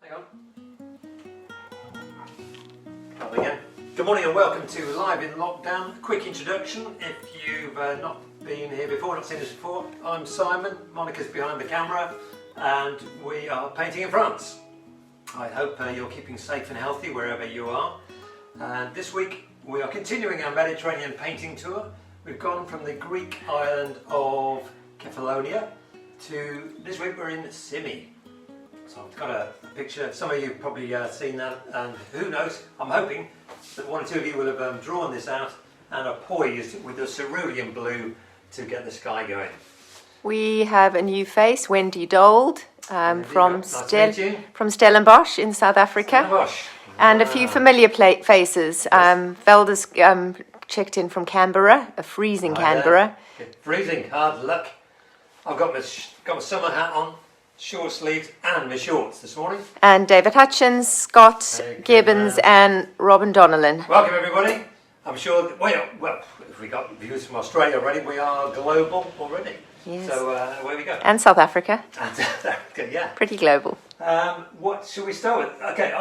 Hang on. Again. Good morning and welcome to Live in Lockdown. A quick introduction if you've not been here before, not seen us before. I'm Simon, Monica's behind the camera, and we are painting in France. I hope you're keeping safe and healthy wherever you are. And this week we are continuing our Mediterranean painting tour. We've gone from the Greek island of Kefalonia to this week we're in Symi. So I've got a picture, some of you have probably seen that, and who knows, I'm hoping that one or two of you will have drawn this out and are poised with the cerulean blue to get the sky going. We have a new face, Wendy Dold, from Stellenbosch in South Africa. And a few familiar faces. Velda's checked in from Canberra, a freezing Canberra. Freezing, hard luck. I've got my summer hat on, short sleeves and my shorts this morning. And David Hutchins, Scott Gibbons and Robin Donnellan. Welcome everybody. I'm sure, well, if we got viewers from Australia already, we are global already. Yes. So away we go. And South Africa. And South Africa, yeah. Pretty global. What should we start with? Okay,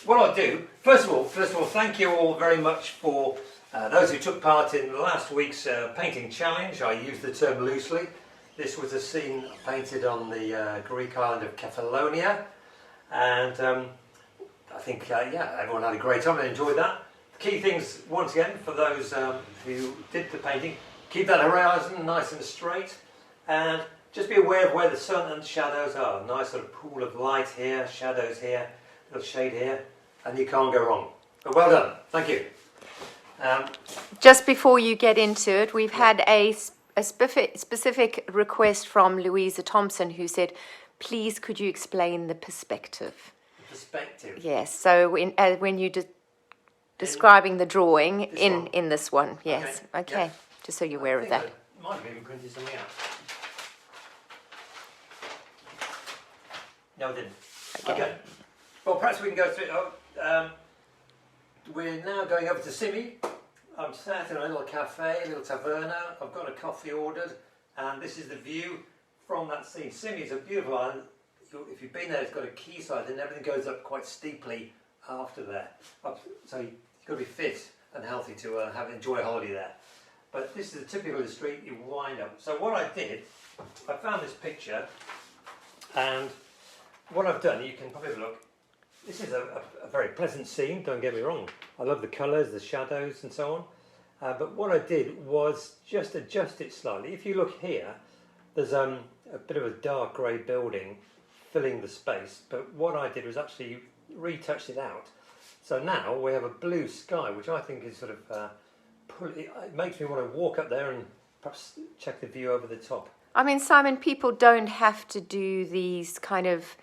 what I'll do, first of all, thank you all very much for those who took part in last week's painting challenge. I used the term loosely. This was a scene painted on the Greek island of Kefalonia, and I think, everyone had a great time and enjoyed that. The key things, once again, for those who did the painting, keep that horizon nice and straight, and just be aware of where the sun and shadows are. Nice sort of pool of light here, shadows here, little shade here, and you can't go wrong. But well done, thank you. Just before you get into it, we've had a specific request from Louisa Thompson, who said, please could you explain the perspective? The perspective? Yes, so when you describing the drawing in this one, yes. Okay, yeah. Just so you're aware of that. I might have even printed something out. No, I didn't. Okay. Well, perhaps we can go through it. We're now going over to Symi. I'm sat in a little cafe, a little taverna. I've got a coffee ordered, and this is the view from that scene. Symi is a beautiful island. If you've been there, it's got a quayside, and everything goes up quite steeply after there. So you've got to be fit and healthy to enjoy a holiday there. But this is the typical street you wind up. So what I did, I found this picture, and what I've done, you can probably have a look. This is a very pleasant scene, don't get me wrong. I love the colours, the shadows and so on. But what I did was just adjust it slightly. If you look here, there's a bit of a dark grey building filling the space. But what I did was actually retouched it out. So now we have a blue sky, which I think is sort of, it makes me want to walk up there and perhaps check the view over the top. I mean, Simon, people don't have to do these kind of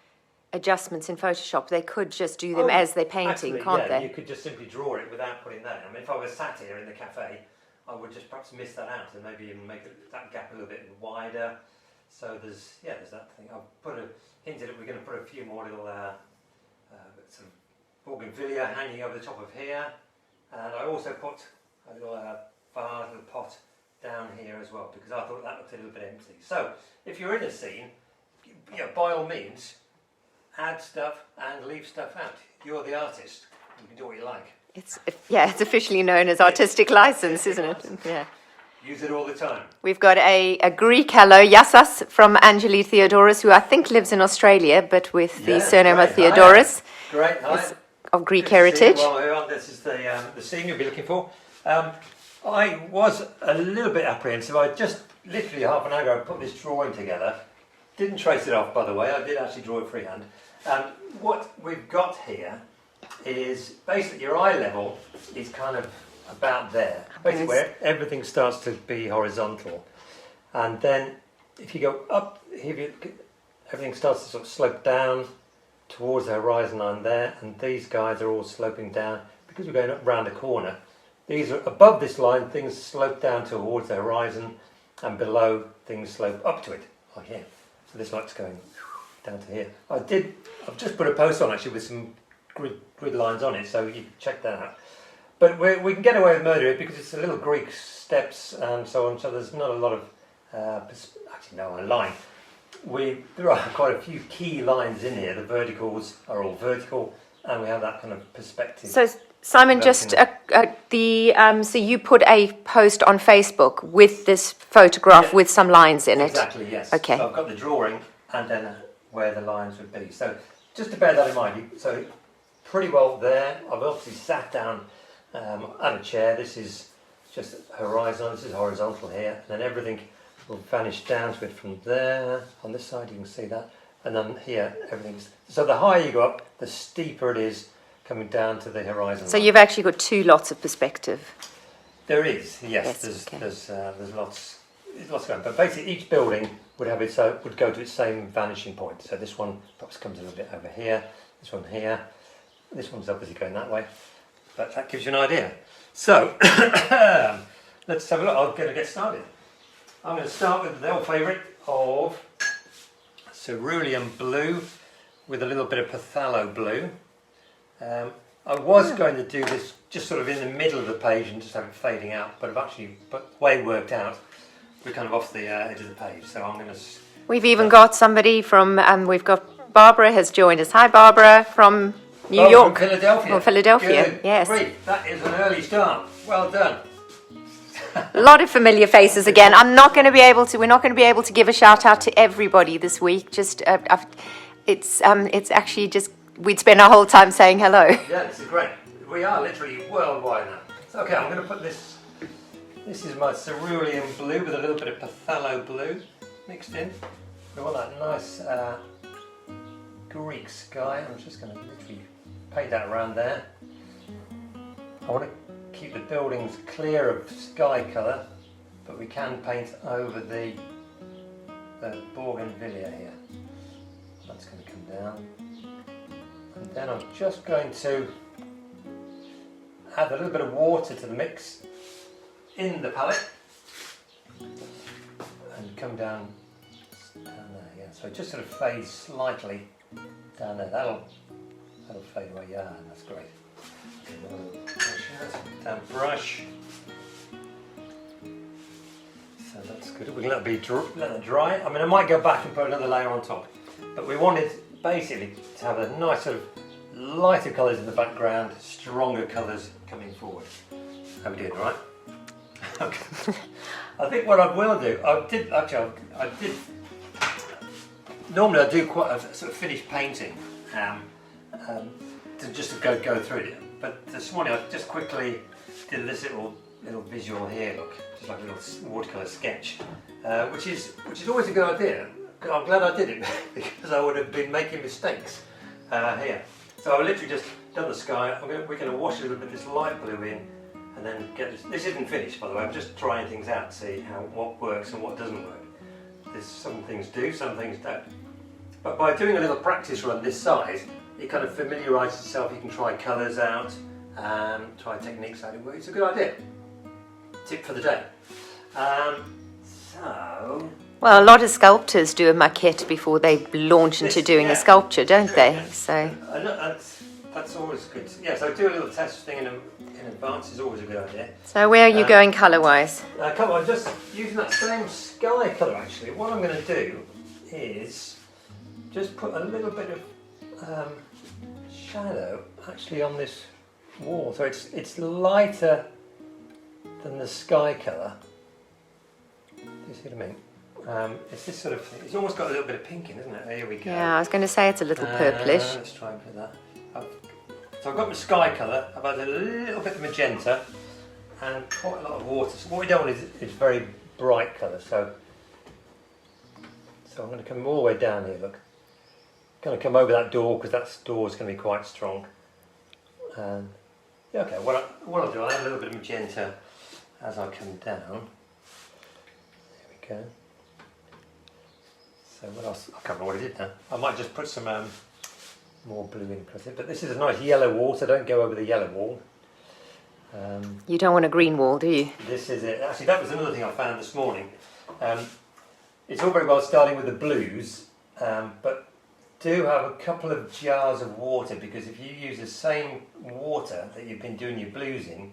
adjustments in Photoshop. They could just do them as they're painting, can't they? You could just simply draw it without putting that in. I mean, if I was sat here in the cafe, I would just perhaps miss that out and maybe even make that gap a little bit wider. So there's that thing. I've hinted that we're going to put a few more little sort of bougainvillea hanging over the top of here, and I also put a little vase, little pot down here as well, because I thought that looked a little bit empty. So if you're in a scene, by all means, add stuff and leave stuff out. You're the artist. You can do what you like. It's officially known as artistic license, isn't it? Yeah. Use it all the time. We've got a Greek hello, Yassas, from Angeli Theodoros, who I think lives in Australia, but with the surname of Theodoros. Great, hi. Of Greek heritage. Well, this is the scene you'll be looking for. I was a little bit apprehensive. I just literally half an hour ago put this drawing together. Didn't trace it off, by the way. I did actually draw it freehand. What we've got here is basically your eye level is kind of about there. Basically where everything starts to be horizontal. And then if you go up, everything starts to sort of slope down towards the horizon line there. And these guys are all sloping down because we're going up round the corner. These are above this line, things slope down towards the horizon, and below things slope up to it, like here. So this light's going down to here. I've just put a post on actually with some grid lines on it, so you can check that out. But we can get away with murder here because it's a little Greek steps and so on, so there's not a lot of, actually no, a line. there are quite a few key lines in here. The verticals are all vertical, and we have that kind of perspective. So Simon, just so you put a post on Facebook with this photograph with some lines in it. Exactly, yes. Okay. So I've got the drawing and then where the lines would be. So just to bear that in mind. So pretty well there. I've obviously sat down at a chair. This is just horizontal. This is horizontal here, and then everything will vanish down to it from there. On this side, you can see that, and then here, everything's. So the higher you go up, the steeper it is coming down to the horizon. So you've actually got two lots of perspective. There is, yes. There's lots going. But basically, each building would have its own, would go to its same vanishing point. So this one perhaps comes a little bit over here. This one here. This one's obviously going that way. But that gives you an idea. So let's have a look. I'm going to get started. I'm going to start with the old favourite of Cerulean blue with a little bit of Pthalo blue. I was going to do this just sort of in the middle of the page and just have it fading out, but I've actually, the way it worked out, we're kind of off the edge of the page. So I'm going to. We've even got somebody from. We've got Barbara has joined us. Hi, Barbara from New York. From Philadelphia. From Philadelphia. Good. Yes. Great. That is an early start. Well done. A lot of familiar faces again. We're not going to be able to give a shout out to everybody this week. Just it's actually just we'd spend our whole time saying hello. Yeah, it's great. We are literally worldwide now. So, okay, I'm going to put this. This is my Cerulean blue with a little bit of Pthalo blue mixed in. We want that nice Greek sky. I'm just going to literally paint that around there. I want to keep the buildings clear of sky colour, but we can paint over the bougainvillea here. That's going to come down. And then I'm just going to add a little bit of water to the mix in the palette and come down there, yeah. So it just sort of fades slightly down there. That'll fade away, yeah, that's great. Down brush. So that's good. We can let that dry. I mean, I might go back and put another layer on top, but we wanted basically to have a nice sort of lighter colours in the background, stronger colours coming forward. How we doing, right? Okay. I think what I will do, I did. Normally I do quite a sort of finished painting to just go through it. But this morning I just quickly did this little visual here, look, just like a little watercolour sketch, which is always a good idea. I'm glad I did it because I would have been making mistakes here. So I've literally just done the sky. We're going to wash a little bit of this light blue in, and then get this. This isn't finished, by the way. I'm just trying things out, see what works and what doesn't work. There's some things do, some things don't. But by doing a little practice run this size, it kind of familiarises itself. You can try colours out, try techniques out. It's a good idea. Tip for the day. Well, a lot of sculptors do a maquette before they launch into doing a sculpture, don't they? So that's always good. Yeah, so do a little test thing in advance is always a good idea. So where are you going colour-wise? Come on, just using that same sky colour actually. What I'm going to do is just put a little bit of shadow actually on this wall. So it's lighter than the sky colour. Do you see what I mean? It's this sort of thing. It's almost got a little bit of pink in, isn't it? Here we go. Yeah, I was going to say it's a little purplish. Let's try and put that. So I've got my sky colour, I've added a little bit of magenta and quite a lot of water. So what we don't want is very bright colour. So I'm going to come all the way down here, look. Going to come over that door because that door is going to be quite strong. Yeah, okay, what I'll do, I'll add a little bit of magenta as I come down. There we go. So what else? I can't remember what I did now. I might just put some more blue in, but this is a nice yellow wall, so don't go over the yellow wall. You don't want a green wall, do you? This is it. Actually, that was another thing I found this morning. It's all very well starting with the blues, but do have a couple of jars of water, because if you use the same water that you've been doing your blues in,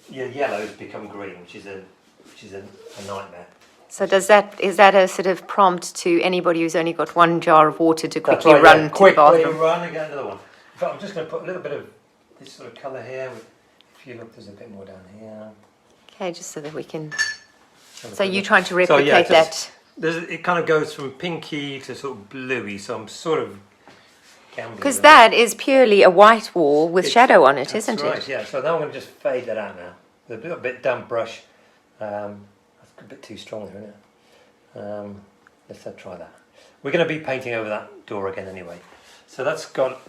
your yellows become green, which is a nightmare. So is that a sort of prompt to anybody who's only got one jar of water to quickly run to the bathroom? Quickly run and get another one. In fact, I'm just going to put a little bit of this sort of colour here. If you look, there's a bit more down here. Okay, just so that we can... So you're trying to replicate that? It kind of goes from pinky to sort of bluey, so I'm sort of... Because that is purely a white wall with shadow on it, isn't it? That's right, yeah. So now I'm going to just fade that out now. With a little bit damp brush. That's a bit too strong there, isn't it? Let's try that. We're going to be painting over that door again anyway. So that's got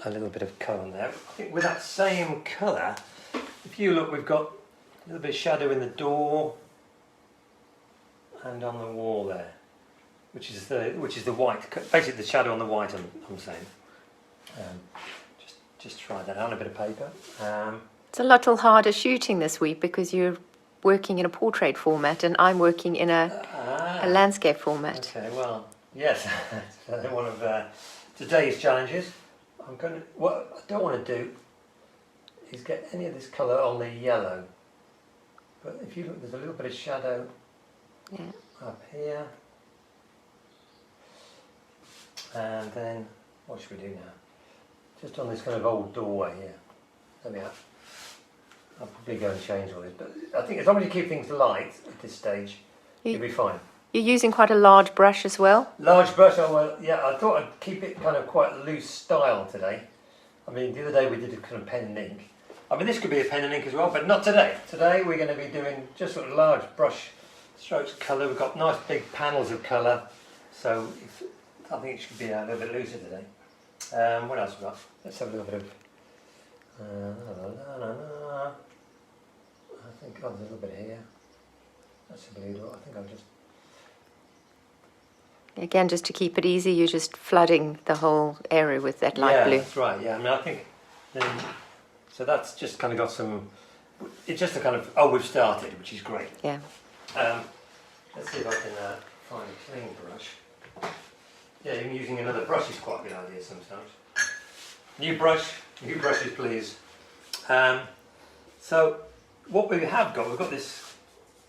a little bit of colour on there. I think with that same colour, if you look, we've got a little bit of shadow in the door and on the wall there, which is the white. Basically, the shadow on the white. I'm saying. Just try that on a bit of paper. It's a little harder shooting this week because you're working in a portrait format and I'm working in a landscape format. Okay, well, yes, one of today's challenges. What I don't want to do is get any of this colour on the yellow. But if you look, there's a little bit of shadow up here. And then, what should we do now? Just on this kind of old doorway here. There we are. I'll probably go and change all this, but I think as long as you keep things light at this stage, you'll be fine. You're using quite a large brush as well? Large brush, yeah, I thought I'd keep it kind of quite loose style today. I mean, the other day we did a kind of pen and ink. I mean, this could be a pen and ink as well, but not today. Today we're going to be doing just sort of large brush strokes colour. We've got nice big panels of colour, so I think it should be a little bit looser today. What else we got? Let's have a little bit of... I think there's a little bit here. That's a blue dot. I think I'll just... Again, just to keep it easy, you're just flooding the whole area with that light blue. Yeah, that's right. Yeah, I mean, I think... so that's just kind of got some... It's just a kind of... Oh, we've started, which is great. Yeah. Let's see if I can find a clean brush. Yeah, even using another brush is quite a good idea sometimes. New brushes please. So what we have got, we've got this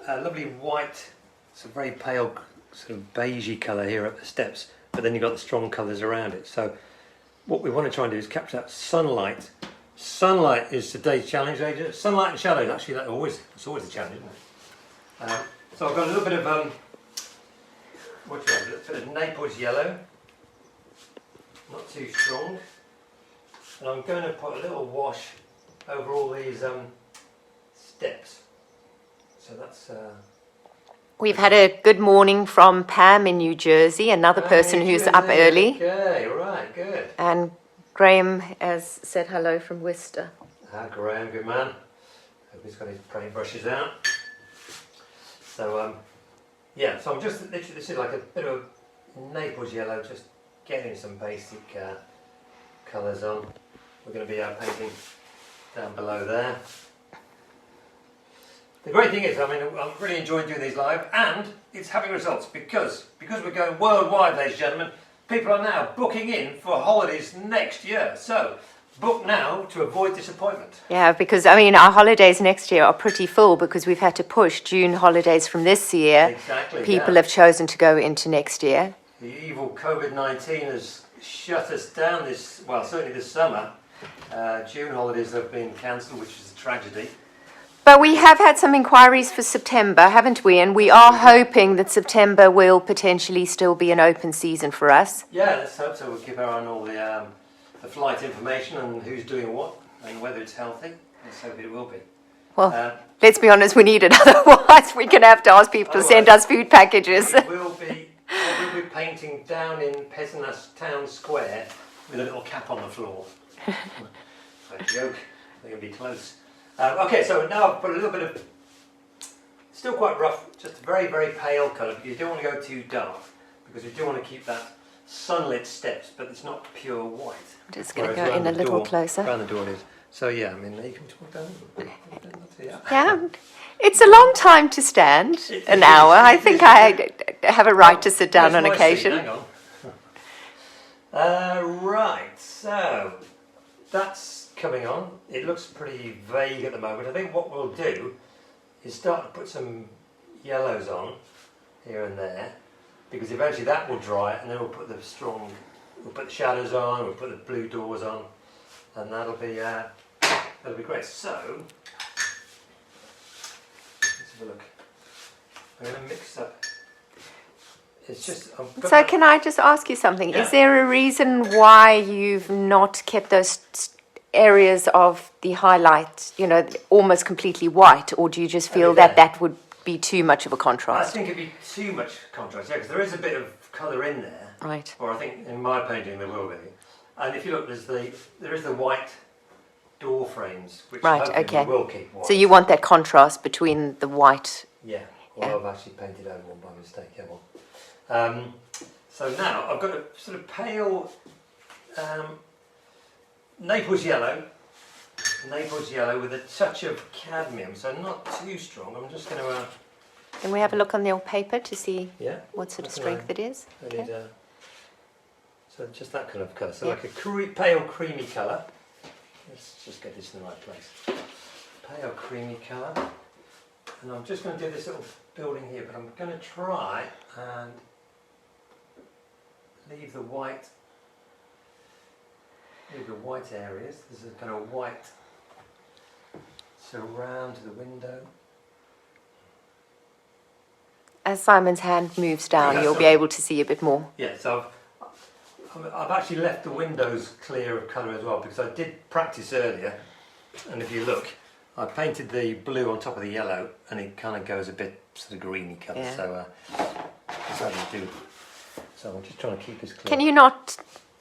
lovely white, it's a very pale sort of beigey colour here at the steps, but then you've got the strong colours around it. So what we want to try and do is capture that sunlight. Sunlight is today's challenge, AJ. Sunlight and shadows, actually it's always a challenge, isn't it? So I've got a little bit of a bit of Naples yellow, not too strong, and I'm going to put a little wash over all these steps. So that's... We've had a good morning from Pam in New Jersey, another person who's up early. Okay, right, good. And Graham has said hello from Worcester. Graham, good man. Hope he's got his paint brushes out. So, yeah, so I'm just literally, this is like a bit of Naples yellow, just getting some basic colours on. We're going to be painting down below there. The great thing is, I mean, I'm really enjoying doing these live, and it's having results because we're going worldwide, ladies and gentlemen. People are now booking in for holidays next year. So, book now to avoid disappointment. Yeah, because I mean our holidays next year are pretty full because we've had to push June holidays from this year. Exactly. People have chosen to go into next year. The evil COVID-19 has shut us down certainly this summer. June holidays have been cancelled, which is a tragedy. But we have had some inquiries for September, haven't we? And we are hoping that September will potentially still be an open season for us. Yeah, let's hope so. We'll keep our eye on all the flight information and who's doing what and whether it's healthy. Let's hope it will be. Well, let's be honest, we need it. Otherwise, we're going to have to ask people to send us food packages. We'll be painting down in Peasant Town Square with a little cap on the floor. A joke. They're going to be close. Okay, so now I've put a little bit of, still quite rough, just a very, very pale colour. You don't want to go too dark because you do want to keep that sunlit steps, but it's not pure white. I'm just going to go in a little closer. Around the door it is. So yeah, I mean, you can talk down. Yeah, it's a long time to stand, an hour. I think I have a right to sit down on occasion. Hang on. Right, so that's coming on. It looks pretty vague at the moment. I think what we'll do is start to put some yellows on. here and there, because eventually that will dry, and then we'll put the shadows on, we'll put the blue doors on, and that'll be great. So let's have a look. I'm going to mix up. It's just. So can I just ask you something? Yeah. Is there a reason why you've not kept those areas of the highlight, you know, almost completely white, or do you just feel that would be too much of a contrast? I think it'd be too much contrast, yeah, because there is a bit of colour in there. Right. Or I think in my painting there will be. And if you look, there is the white door frames, which hopefully we will keep white. So you want that contrast between the white. Yeah. Well, I've actually painted over one by mistake. Yeah, well. So now I've got a sort of pale Naples yellow with a touch of cadmium, so not too strong. I'm just going to. Can we have a look on the old paper to see what sort of strength it is? Okay. So just that kind of colour. So like a pale creamy colour. Let's just get this in the right place. Pale creamy colour. And I'm just going to do this little building here, but I'm going to try and leave the white areas. There's a kind of white surround to the window. As Simon's hand moves down, you'll be able to see a bit more. Yeah, so I've actually left the windows clear of colour as well, because I did practice earlier, and if you look, I painted the blue on top of the yellow, and it kind of goes a bit sort of greeny colour, so that's how you do. So I'm just trying to keep this clear. Can you not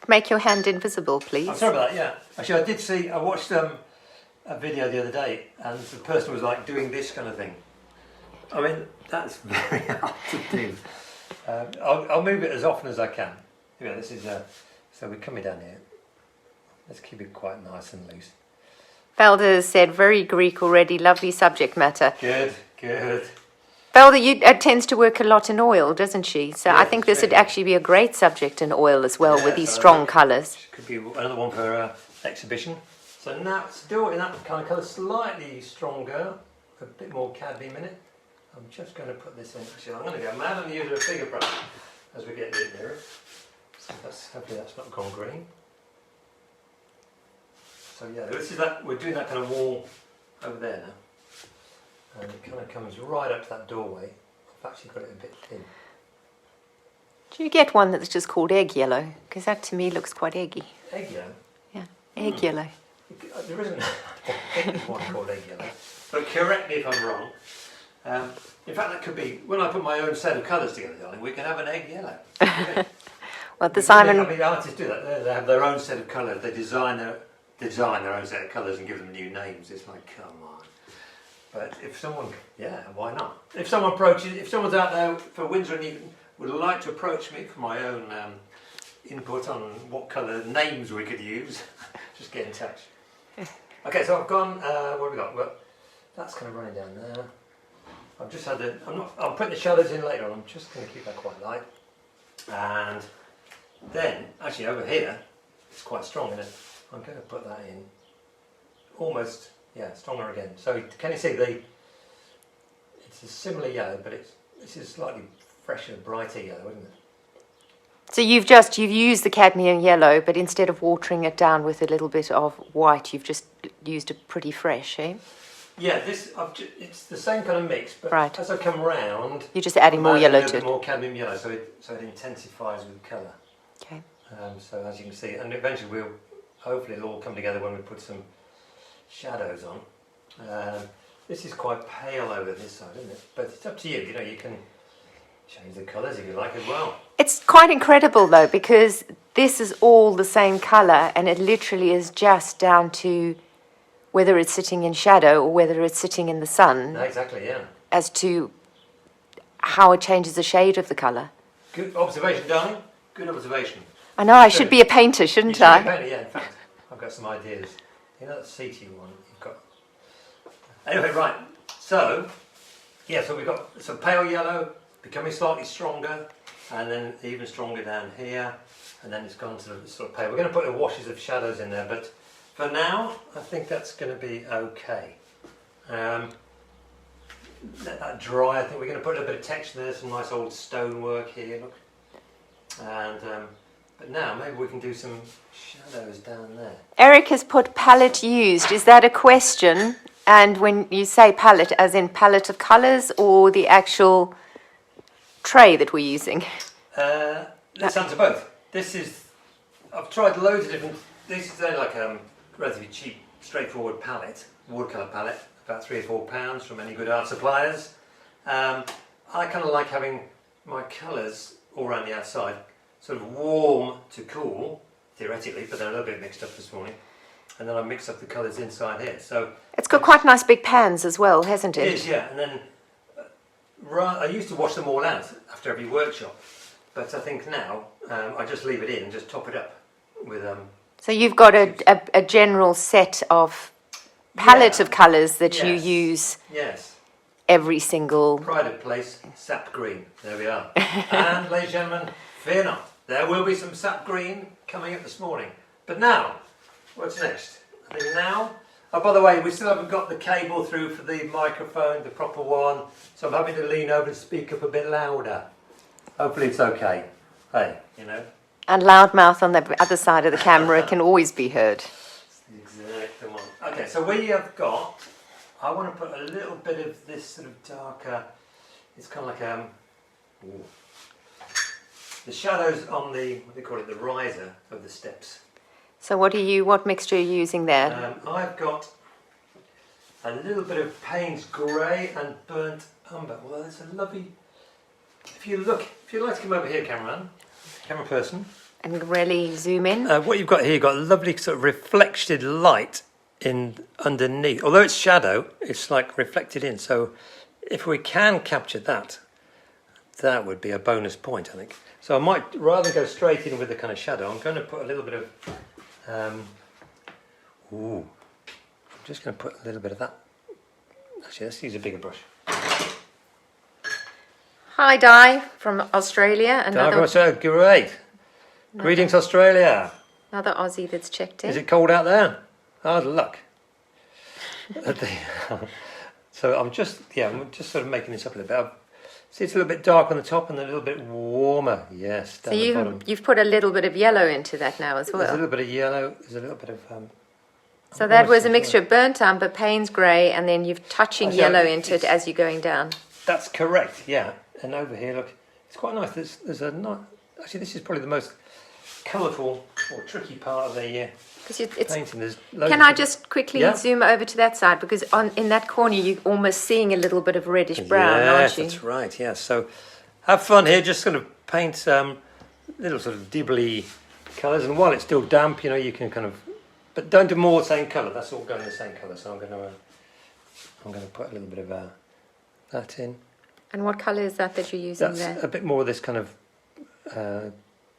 make your hand invisible, please? I'm sorry about that, yeah. Actually, I watched a video the other day, and the person was like doing this kind of thing. I mean, that's very hard to do. I'll move it as often as I can. Yeah, this is so we're coming down here. Let's keep it quite nice and loose. Velda has said, very Greek already, lovely subject matter. Good. Velda tends to work a lot in oil, doesn't she? So I think this would actually be a great subject in oil as well, with these strong colours. Could be another one for exhibition. So now, still in that kind of colour, slightly stronger, a bit more cadmium in it. I'm just going to put this in. Actually, I'm going to go mad and use a bigger brush as we get a bit nearer. So hopefully that's not gone green. So yeah, this is that. We're doing that kind of wall over there now, and it kind of comes right up to that doorway. I've actually got it a bit thin. Do you get one that's just called egg yellow? Because that to me looks quite eggy. Egg yellow? Yeah, egg yellow. There isn't one called egg yellow, but correct me if I'm wrong. In fact, that could be, when I put my own set of colours together, darling, we can have an egg yellow. Well, the Simon... I mean, artists do that. They have their own set of colours. They design their own set of colours and give them new names. It's like, come on. But if someone, why not? If someone's out there for Windsor and Eton would like to approach me for my own input on what colour names we could use, just get in touch. Okay, so I've gone, what have we got? Well, that's kind of running down there. I've just had I'm putting the shadows in later on. I'm just going to keep that quite light. And then, actually over here, it's quite strong, isn't it? I'm going to put that in almost, stronger again. So can you see it's a similar yellow, but this is slightly fresher, brighter yellow, isn't it? So you've used the cadmium yellow, but instead of watering it down with a little bit of white, you've just used it pretty fresh, eh? Yeah, it's the same kind of mix, but as I come round, you're just adding more yellow to it. More cadmium yellow, so it intensifies with colour. Okay. So as you can see, and eventually hopefully it'll all come together when we put some shadows on. This is quite pale over this side, isn't it? But it's up to you. You know, you can change the colours if you like as well. It's quite incredible though, because this is all the same colour, and it literally is just down to whether it's sitting in shadow or whether it's sitting in the sun. Exactly, yeah. As to how it changes the shade of the colour. Good observation, darling. Good observation. I know, I should be a painter, shouldn't I? You should be a painter, yeah. In fact, I've got some ideas. You know that CT one you've got? Anyway, right. So we've got some pale yellow, becoming slightly stronger, and then even stronger down here, and then it's gone to the sort of pale. We're going to put the washes of shadows in there, but for now, I think that's going to be okay. let that dry. I think we're going to put a bit of texture there, some nice old stonework here, look. And but now maybe we can do some shadows down there. Eric has put palette used. Is that a question? And when you say palette, as in palette of colours or the actual tray that we're using? Let's answer both. This is, I've tried loads of different, this is only like a relatively cheap, straightforward palette, watercolour palette, about £3 or £4 from any good art suppliers. I kind of like having my colours all around the outside, sort of warm to cool, theoretically, but they're a little bit mixed up this morning. And then I mix up the colours inside here. So it's got quite nice big pans as well, hasn't it? It is, yeah. And then I used to wash them all out after every workshop, but I think now I just leave it in and just top it up with. So you've got a general set of palette of colours that you use. Yes. Every single. Pride of place, sap green. There we are. And ladies and gentlemen, fear not, there will be some sap green coming up this morning. But now. What's next? I think now, oh by the way, we still haven't got the cable through for the microphone, the proper one, so I'm having to lean over and speak up a bit louder. Hopefully it's okay. Hey, you know. And loudmouth on the other side of the camera can always be heard. That's the exact one. Okay, so we have got, I want to put a little bit of this sort of darker, it's kind of like the shadows on the, what do you call it, the riser of the steps. So what mixture are you using there? I've got a little bit of Payne's grey and burnt umber. Well, that's a lovely. If you'd like to come over here, camera person, and really zoom in. What you've got here, you've got a lovely sort of reflected light in underneath. Although it's shadow, it's like reflected in. So if we can capture that, that would be a bonus point, I think. So I might, rather than go straight in with the kind of shadow, I'm going to put a little bit of. I'm just going to put a little bit of that. Actually, let's use a bigger brush. Hi, Di from Australia. Great. Greetings, Australia. Another Aussie that's checked in. Is it cold out there? Hard luck. So I'm just sort of making this up a little bit. See, it's a little bit dark on the top and a little bit warmer. Yes, down the bottom. You've put a little bit of yellow into that now as well. There's a little bit of yellow. There's a little bit of. So that was a mixture of burnt umber, Payne's grey, and then you're touching yellow into it as you're going down. That's correct. Yeah. And over here, look, it's quite nice. There's a nice. Actually, this is probably the most colourful or tricky part of the painting. Can I just quickly zoom over to that side, because in that corner you're almost seeing a little bit of reddish brown, aren't you? Yes, that's right. Yes. So have fun here. Just sort of paint some little sort of dibbly colours, and while it's still damp, you know, you can kind of, but don't do more same colour. That's all going the same colour. So I'm going to put a little bit of that in. And what colour is that you're using there? That's a bit more of this kind of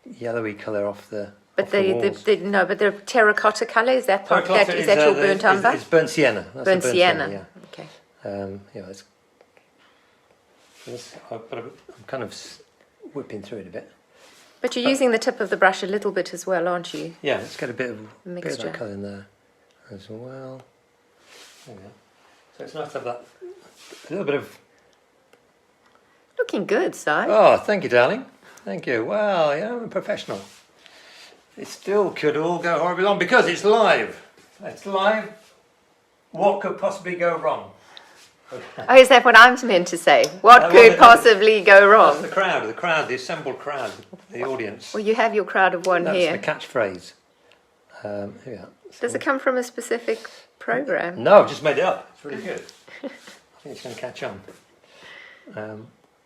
yellowy colour off the. But the terracotta colour, is that part? Is that your burnt umber? It's burnt sienna. That's burnt sienna. Yeah. Okay. I'm kind of whipping through it a bit. But you're using the tip of the brush a little bit as well, aren't you? Yeah, let's get a bit of mixture. That colour in there as well. There we go. So it's nice to have that. A little bit of. Looking good, Si. Oh, thank you, darling. Thank you. Well, yeah, I'm a professional. It still could all go horribly wrong because it's live. It's live. What could possibly go wrong? Okay. Oh, is that what I'm meant to say? What could possibly go wrong? That's the crowd, the assembled crowd, the audience. Well, you have your crowd of one here. That's the catchphrase. Does it come from a specific program? No, I've just made it up. It's really good. I think it's going to catch on.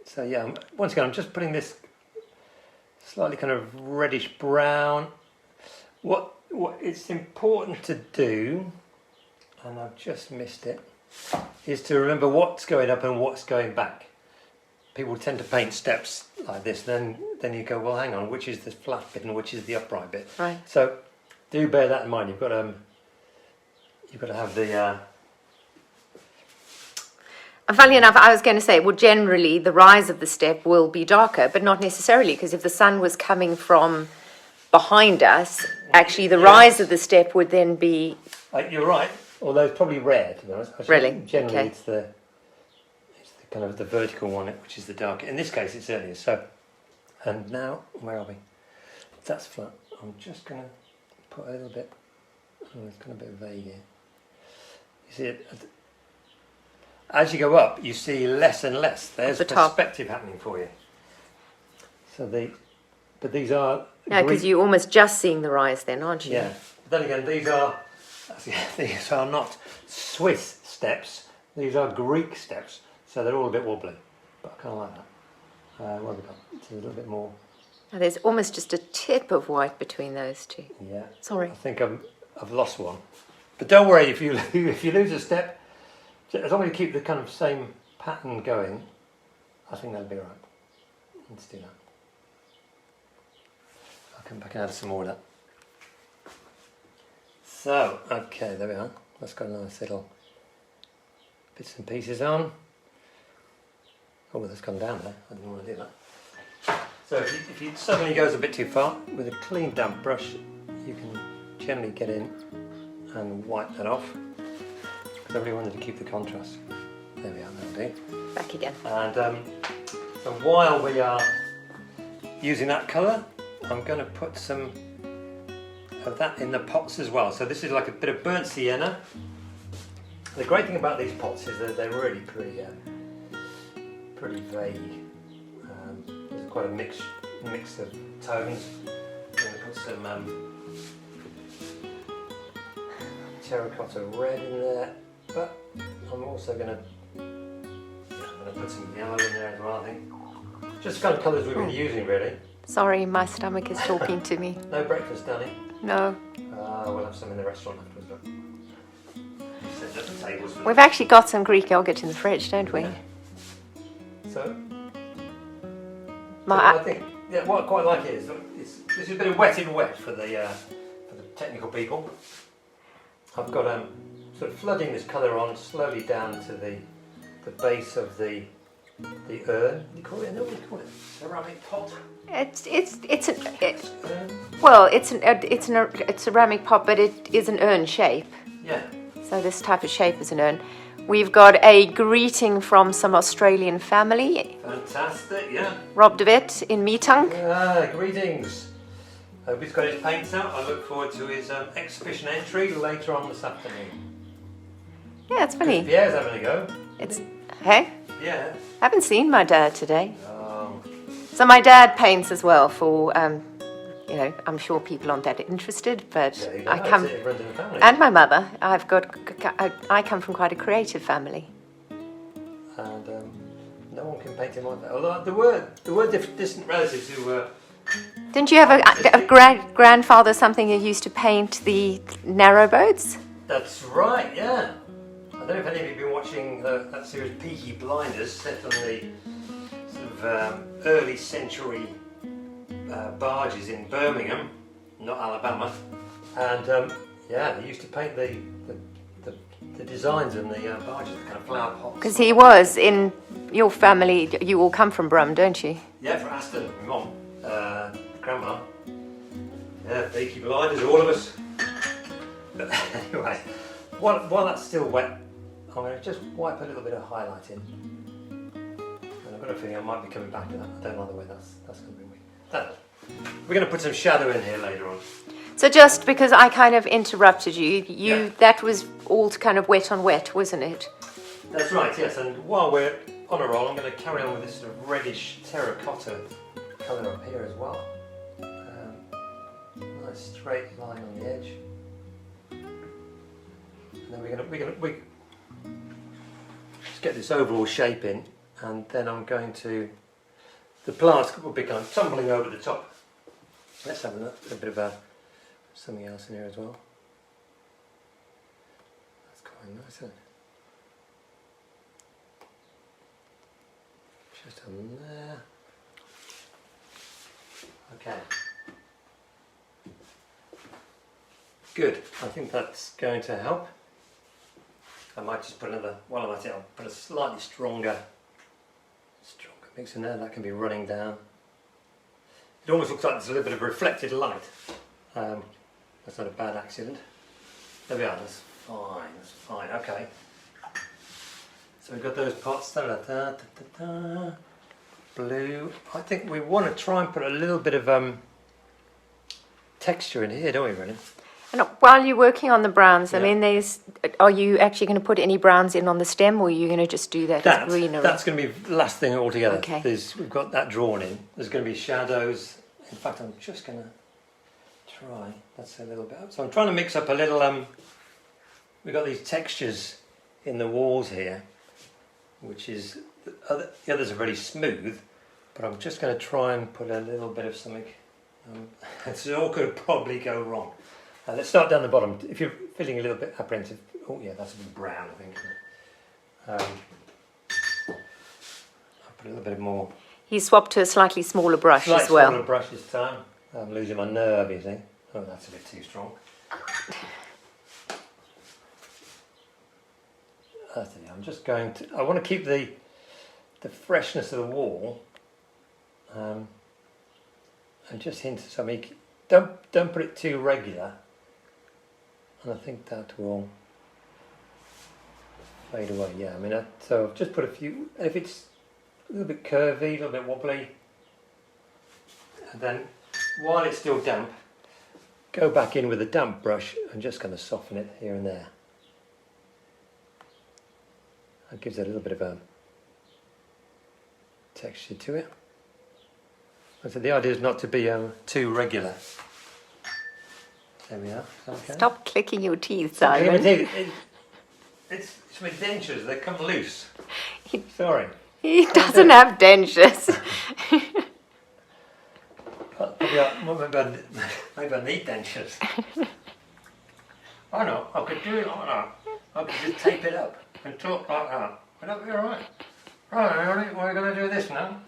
So yeah, once again, I'm just putting this slightly kind of reddish brown. What it's important to do, and I've just missed it, is to remember what's going up and what's going back. People tend to paint steps like this, then you go, well, hang on, which is the flat bit and which is the upright bit? Right. So do bear that in mind. You've got to have the. Funnily enough, I was going to say, well, generally the rise of the step will be darker, but not necessarily, because if the sun was coming from behind us, actually the rise of the step would then be. You're right. Although it's probably rare, to be honest. Really? Generally, okay. it's the kind of the vertical one, which is the darker. In this case, it's earlier. So, and now, where are we? That's flat. I'm just going to put a little bit, it's kind of a bit vague here. You see it, as you go up, you see less and less. There's perspective happening for you. So but these are... Yeah, because you're almost just seeing the rise then, aren't you? Yeah. But then again, these are not Swiss steps. These are Greek steps. So they're all a bit wobbly. But I kind of like that. What have we got? It's a little bit more... Now, there's almost just a tip of white between those two. Yeah. Sorry. I think I've lost one. But don't worry, if you lose a step, as long as you keep the kind of same pattern going, I think that'll be right. Let's do that. I'll come back and add some more of that. So, okay, there we are. That's got a nice little bits and pieces on. Oh, that's gone down there. I didn't want to do that. So if it suddenly goes a bit too far, with a clean damp brush, you can generally get in and wipe that off. Because I really wanted to keep the contrast. There we are, that'll do. Back again. And so while we are using that colour, I'm going to put some of that in the pots as well. So this is like a bit of burnt sienna. The great thing about these pots is that they're really pretty vague. There's quite a mix of tones. I'm going to put some terracotta red in there, but I'm also going to put some yellow in there as well, I think. Just the kind of colours we've been using, really. Sorry, my stomach is talking to me. No breakfast, Danny? No. We'll have some in the restaurant afterwards. Set up the tables for We've actually got some Greek yogurt in the fridge, don't we? Yeah. So I think what I quite like it is this is a bit of wet in wet for the technical people. I've got sort of flooding this colour on slowly down to the base of the urn. Do you call it? What do you call it? Ceramic pot. It's a ceramic pot, but it is an urn shape. Yeah. So this type of shape is an urn. We've got a greeting from some Australian family. Fantastic, yeah. Rob DeWitt in Meetung. Greetings. Hope he's got his paints out. I look forward to his exhibition entry later on this afternoon. Yeah, it's funny. Pierre's having a go. Hey? Yeah. I haven't seen my dad today. So my dad paints as well for, I'm sure people aren't that interested, but I come, and my mother, I come from quite a creative family. And no one can paint him like that. Although there were distant relatives who were... Didn't you have a grandfather, something who used to paint the narrowboats? That's right, yeah. I don't know if any of you have been watching that series Peaky Blinders, set on the sort of early century barges in Birmingham, not Alabama, and they used to paint the designs in the barges, the kind of flower pots. Because he was in your family. You all come from Brum, don't you? Yeah, from Aston, my mum, grandma. Yeah, Peaky Blinders, all of us. But anyway, while that's still wet, I'm going to just wipe a little bit of highlight in. And I've got a feeling I might be coming back to that. I don't know the way that's going to be weak. We're going to put some shadow in here later on. So just because I kind of interrupted you, that was all kind of wet on wet, wasn't it? That's right, yes. And while we're on a roll, I'm going to carry on with this sort of reddish terracotta colour up here as well. Nice straight line on the edge. And then we're going to just get this overall shape in, and then I'm going to... The plants will be kind of tumbling over the top. Let's have a bit of something else in here as well. That's quite nice, isn't it? Just on there. Okay. Good. I think that's going to help. I might just put another, while I'm at it, I'll put a slightly stronger mix in there. That can be running down. It almost looks like there's a little bit of reflected light. That's not a bad accident. There we are, that's fine, okay. So we've got those pots, blue. I think we want to try and put a little bit of texture in here, don't we, really? And while you're working on the browns, I mean, are you actually going to put any browns in on the stem, or are you going to just do that as greenery? That's going to be the last thing altogether. Okay. We've got that drawn in. There's going to be shadows. In fact, I'm just going to try. That's a little bit up. So I'm trying to mix up a little. We've got these textures in the walls here, which is the others are very smooth, but I'm just going to try and put a little bit of something. It's all could probably go wrong. Let's start down the bottom. If you're feeling a little bit apprehensive, oh yeah, that's a bit brown, I think. I'll put a little bit more. He swapped to a slightly smaller brush as well. Smaller brush this time. I'm losing my nerve, you see. Oh, that's a bit too strong. I'm just going to. I want to keep the freshness of the wall, and just hint at something. Don't put it too regular. And I think that will fade away. Yeah, I mean, so I've just put a few. If it's a little bit curvy, a little bit wobbly, and then while it's still damp, go back in with a damp brush and just kind of soften it here and there. That gives it a little bit of a texture to it. So the idea is not to be too regular. There we are. Okay. Stop clicking your teeth, Simon. It's my dentures, they come loose. Sorry. He doesn't have dentures. Maybe I need dentures. I know, I could do it like that. I could just tape it up and talk like that. Would that be alright? Right, what are we going to do with this now?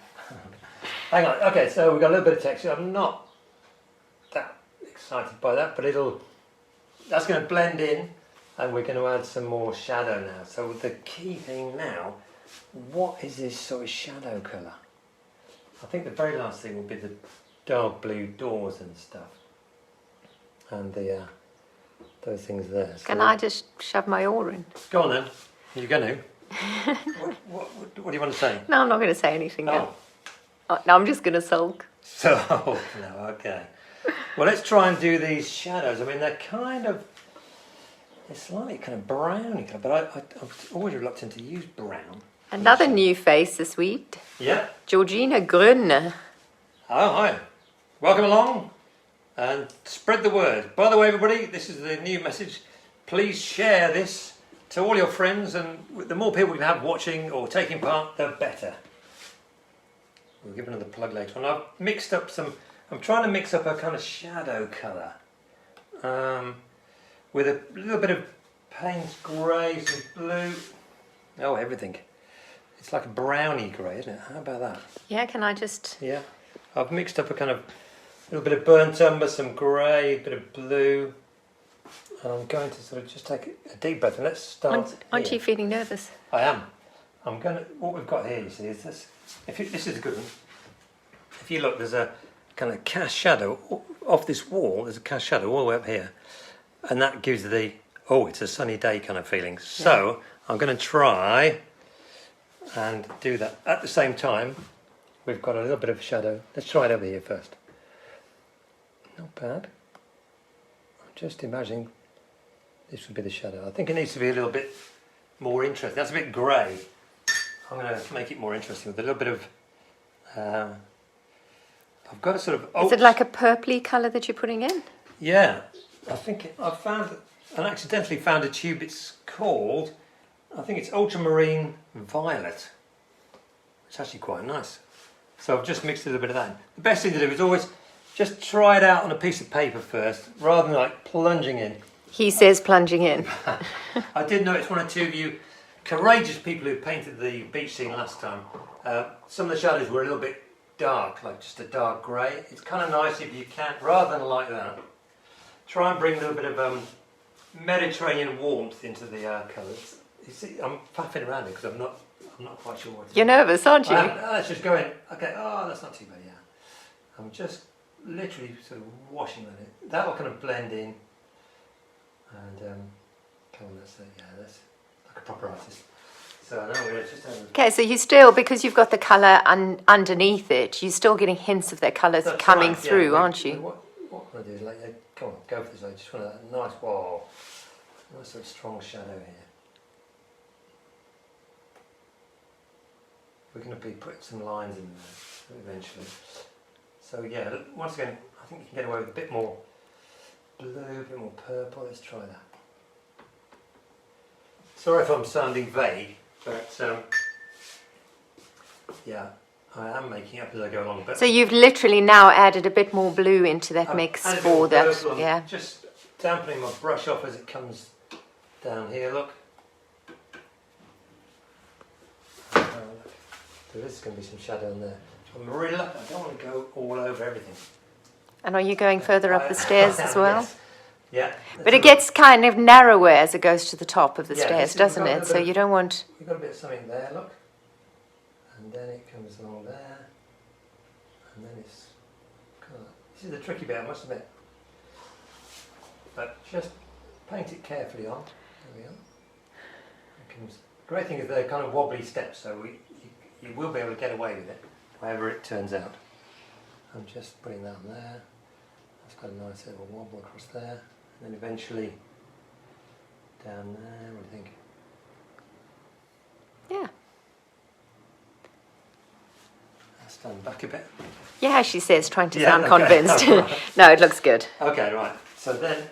Hang on, okay, so we've got a little bit of texture. I'm not that excited by that, but that's going to blend in, and we're going to add some more shadow now. So the key thing now, what is this sort of shadow colour? I think the very last thing will be the dark blue doors and stuff, and those things there. So Can I just shove my oar in? go on then. You're going to. What do you want to say? No, I'm not going to say anything. No, I'm just going to sulk. So, no, okay. Well, let's try and do these shadows. I mean, they're slightly kind of browny colour, but I'm always reluctant to use brown. Another new face this week. Yeah. Georgina Grün. Oh, hi. Welcome along and spread the word. By the way, everybody, this is the new message. Please share this to all your friends, and the more people we can have watching or taking part, the better. We'll give another plug later on. I've mixed up I'm trying to mix up a kind of shadow colour with a little bit of Payne's grey, some blue. Oh, everything. It's like a browny grey, isn't it? How about that? Yeah, can I just... Yeah. I've mixed up a kind of little bit of burnt umber, some grey, a bit of blue. And I'm going to sort of just take a deep breath, and let's start. Aren't you feeling nervous? I am. What we've got here, you see, is this. This is a good one. If you look, there's a kind of cast shadow off this wall. There's a cast shadow all the way up here, and that gives it's a sunny day kind of feeling. So I'm going to try and do that at the same time. We've got a little bit of shadow. Let's try it over here first. Not bad. I'm just imagining this would be the shadow. I think it needs to be a little bit more interesting. That's a bit grey. I'm going to make it more interesting with a little bit of... I've got a sort of... Is it like a purpley colour that you're putting in? Yeah. I think I accidentally found a tube. It's called... I think it's Ultramarine Violet. It's actually quite nice. So I've just mixed a little bit of that in. The best thing to do is always just try it out on a piece of paper first, rather than like plunging in. He says plunging in. I did notice one or two of you courageous people who painted the beach scene last time. Some of the shadows were a little bit dark, like just a dark grey. It's kind of nice if you can, rather than like that, try and bring a little bit of Mediterranean warmth into the colours. You see, I'm faffing around it because I'm not quite sure what to do. You're nervous, aren't you? Let's just go in. Okay, that's not too bad, yeah. I'm just literally sort of washing that in. That will kind of blend in. And come on, that's like a proper artist. So now we're just okay, so you still, because you've got the colour underneath it, you're still getting hints of their colours coming through, aren't you? What I want to do is come on, go for this. I just want a nice sort of strong shadow here. We're going to be putting some lines in there eventually. So yeah, once again, I think you can get away with a bit more blue, a bit more purple. Let's try that. Sorry if I'm sounding vague, but yeah, I am making up as I go along. But so you've literally now added a bit more blue into that mix for that. Yeah. Just dampening my brush off as it comes down here. Look. There is going to be some shadow in there. I'm really lucky. I don't want to go all over everything. And are you going further up the stairs as well? Yes. Yeah. But it gets kind of narrower as it goes to the top of the stairs, doesn't it? So you don't want... You've got a bit of something there, look. And then it comes along there. And then it's... This is the tricky bit, I must admit. But just paint it carefully on. There we go. The great thing is they're kind of wobbly steps, so you will be able to get away with it, however it turns out. I'm just putting that on there. That's got a nice little wobble across there. And then eventually down there, what do you think? Yeah. Stand back a bit. Yeah, she says, trying to sound convinced. No, it looks good. Okay, right. So then,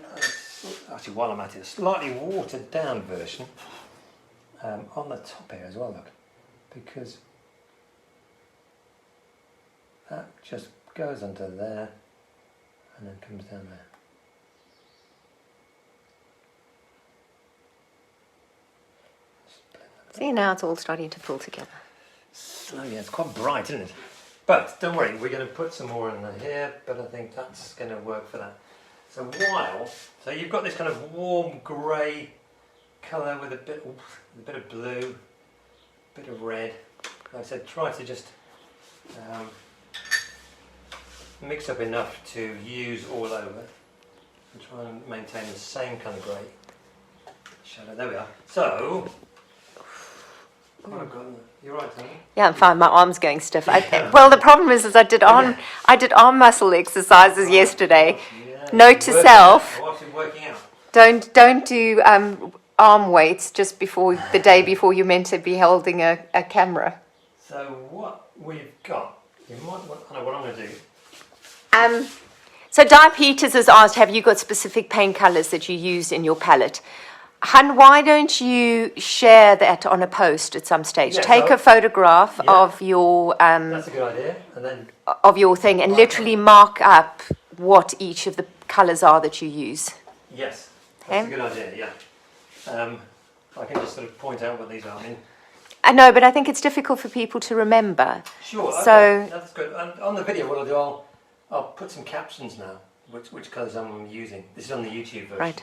actually while I'm at it, a slightly watered down version on the top here as well, look. Because that just goes under there and then comes down there. See, now it's all starting to pull together. So yeah, it's quite bright, isn't it? But don't worry, we're going to put some more in here, but I think that's going to work for that. So you've got this kind of warm grey colour with a bit of blue, a bit of red. Like I said, try to just mix up enough to use all over and try and maintain the same kind of grey shadow. There we are. So, what I've got, you're right, Tony? Yeah, I'm fine. My arm's going stiff. Well, the problem is I did arm muscle exercises yesterday. Yeah. Note to self: working out. don't do arm weights just before the day before you're meant to be holding a camera. So what we've got, you might want, I know what I'm going to do. So Di Peters has asked, have you got specific paint colours that you use in your palette? Hun, why don't you share that on a post at some stage? Take a photograph of your that's a good idea, and then of your thing, and literally mark up what each of the colours are that you use. Yes, that's a good idea. Yeah, I can just sort of point out what these are. I mean, I know, but I think it's difficult for people to remember. Sure. So okay, that's good. And on the video, what I'll do, I'll put some captions now, which colours I'm using. This is on the YouTube version. Right.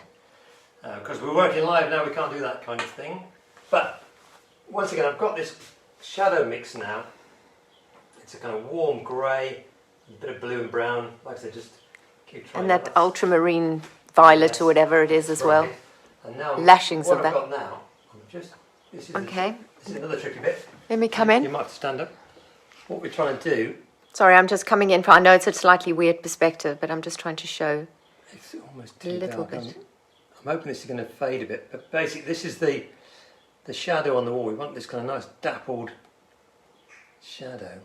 Because we're working live now, we can't do that kind of thing. But once again, I've got this shadow mix now. It's a kind of warm grey, a bit of blue and brown. Like I said, just keep trying. And that ultramarine violet or whatever it is as well. And now lashings what of I've that. got now, this is this is another tricky bit. Let me come in. You might have to stand up. What we're trying to do. Sorry, I'm just coming in. I know it's a slightly weird perspective, but I'm just trying to show It's almost too a little dark. bit. I'm hoping this is going to fade a bit, but basically this is the shadow on the wall. We want this kind of nice dappled shadow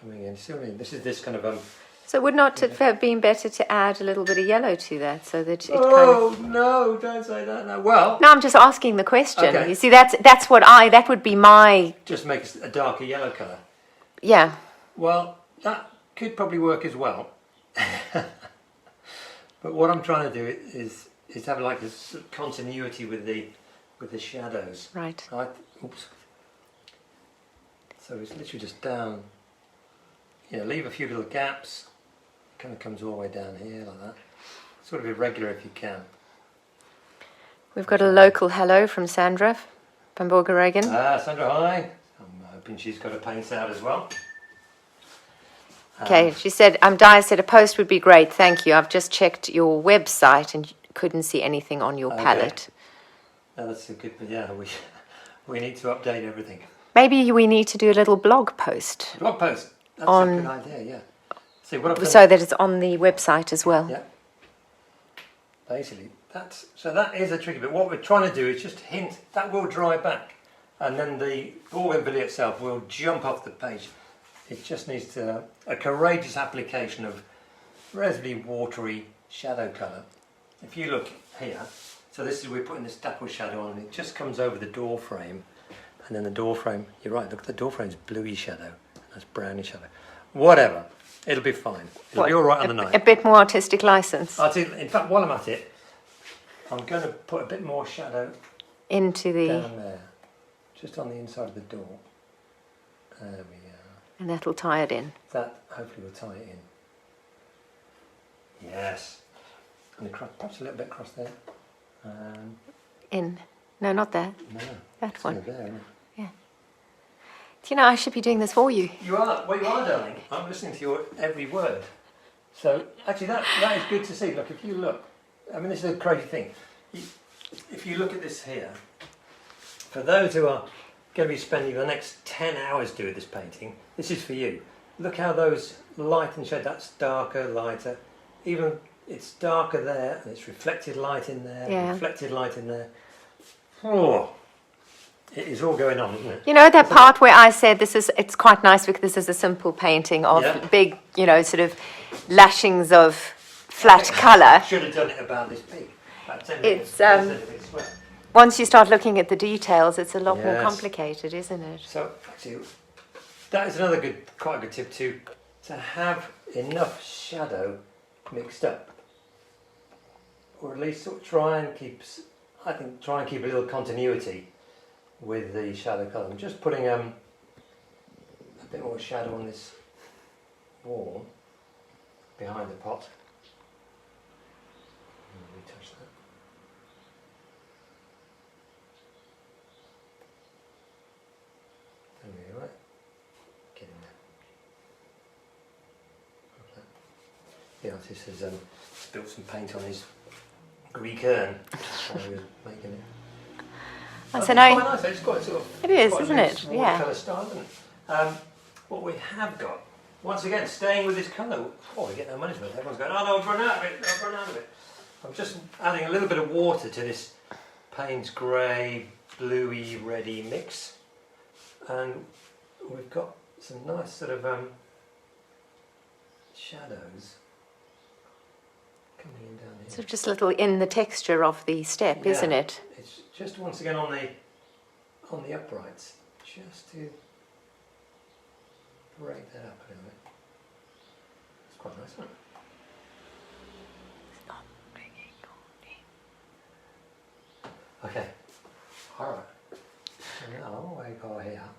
coming in. See what I mean? This is this kind of So would not it have been better to add a little bit of yellow to that, so that it no! Don't say that now. Well, no, I'm just asking the question. Okay. You see, that would be my just make a darker yellow colour. yeah. Well, that could probably work as well. But what I'm trying to do is have like this sort of continuity with the shadows. Right. Oops. So it's literally just down. Leave a few little gaps. Kind of comes all the way down here like that. Sort of irregular if you can. We've got a local hello from Sandra from Bougainvillea. Sandra, hi. I'm hoping she's got a paint out as well. Okay, she said, Di said a post would be great, thank you. I've just checked your website and couldn't see anything on your palette. No, that's a good, but yeah, we need to update everything. Maybe we need to do a little blog post. Blog post. That's a good idea, yeah. See, what so that it's on the website as well. Yeah. Basically, that is a tricky bit. What we're trying to do is just hint that will dry back, and then the bougainvillea itself will jump off the page. It just needs a courageous application of relatively watery shadow colour. If you look here, so this is, we're putting this dapple shadow on, and it just comes over the door frame, and then the door frame, you're right, look, the door frame's bluey shadow, that's browny shadow. Whatever, it'll be fine. It'll be all right on the night. A bit more artistic license. In fact, while I'm at it, I'm going to put a bit more shadow into the down there, just on the inside of the door. There we are. And that'll tie it in. That hopefully will tie it in. Yes. And perhaps a little bit across there. In. No, not there. No. That one. There, isn't it? Yeah. Do you know, I should be doing this for you. You are. Well, you are, darling. I'm listening to your every word. So, actually, that is good to see. Look, if you look, I mean, this is a crazy thing. If you look at this here, for those who are going to be spending the next 10 hours doing this painting, this is for you. Look how those light and shade, that's darker, lighter. Even it's darker there, and it's reflected light in there, reflected light in there. Oh, it is all going on, isn't it? You know that part where I said it's quite nice because this is a simple painting of big, sort of lashings of flat colour. Should have done it about this big. It's once you start looking at the details, it's a lot more complicated, isn't it? So actually, that is another quite a good tip too, to have enough shadow mixed up, or at least sort of try and keep a little continuity with the shadow colour. I'm just putting a bit more shadow on this wall behind the pot. Retouch that. There we go, right. Get in there. The artist has spilt some paint on his Greek urn while he was making it. That's quite nice. It's quite sort of. It is, isn't it? Yeah. Colour style, isn't it? What we have got, once again, staying with this colour. Oh, we get no money for it. Everyone's going, oh no, I've run out of it. I've run out of it. I'm just adding a little bit of water to this Payne's grey, bluey, reddy mix, and we've got some nice sort of shadows coming in down here. So just a little in the texture of the step, isn't it? It's just once again on the uprights, just to break that up a little bit. It's quite nice, isn't it? Okay, alright. So now I go here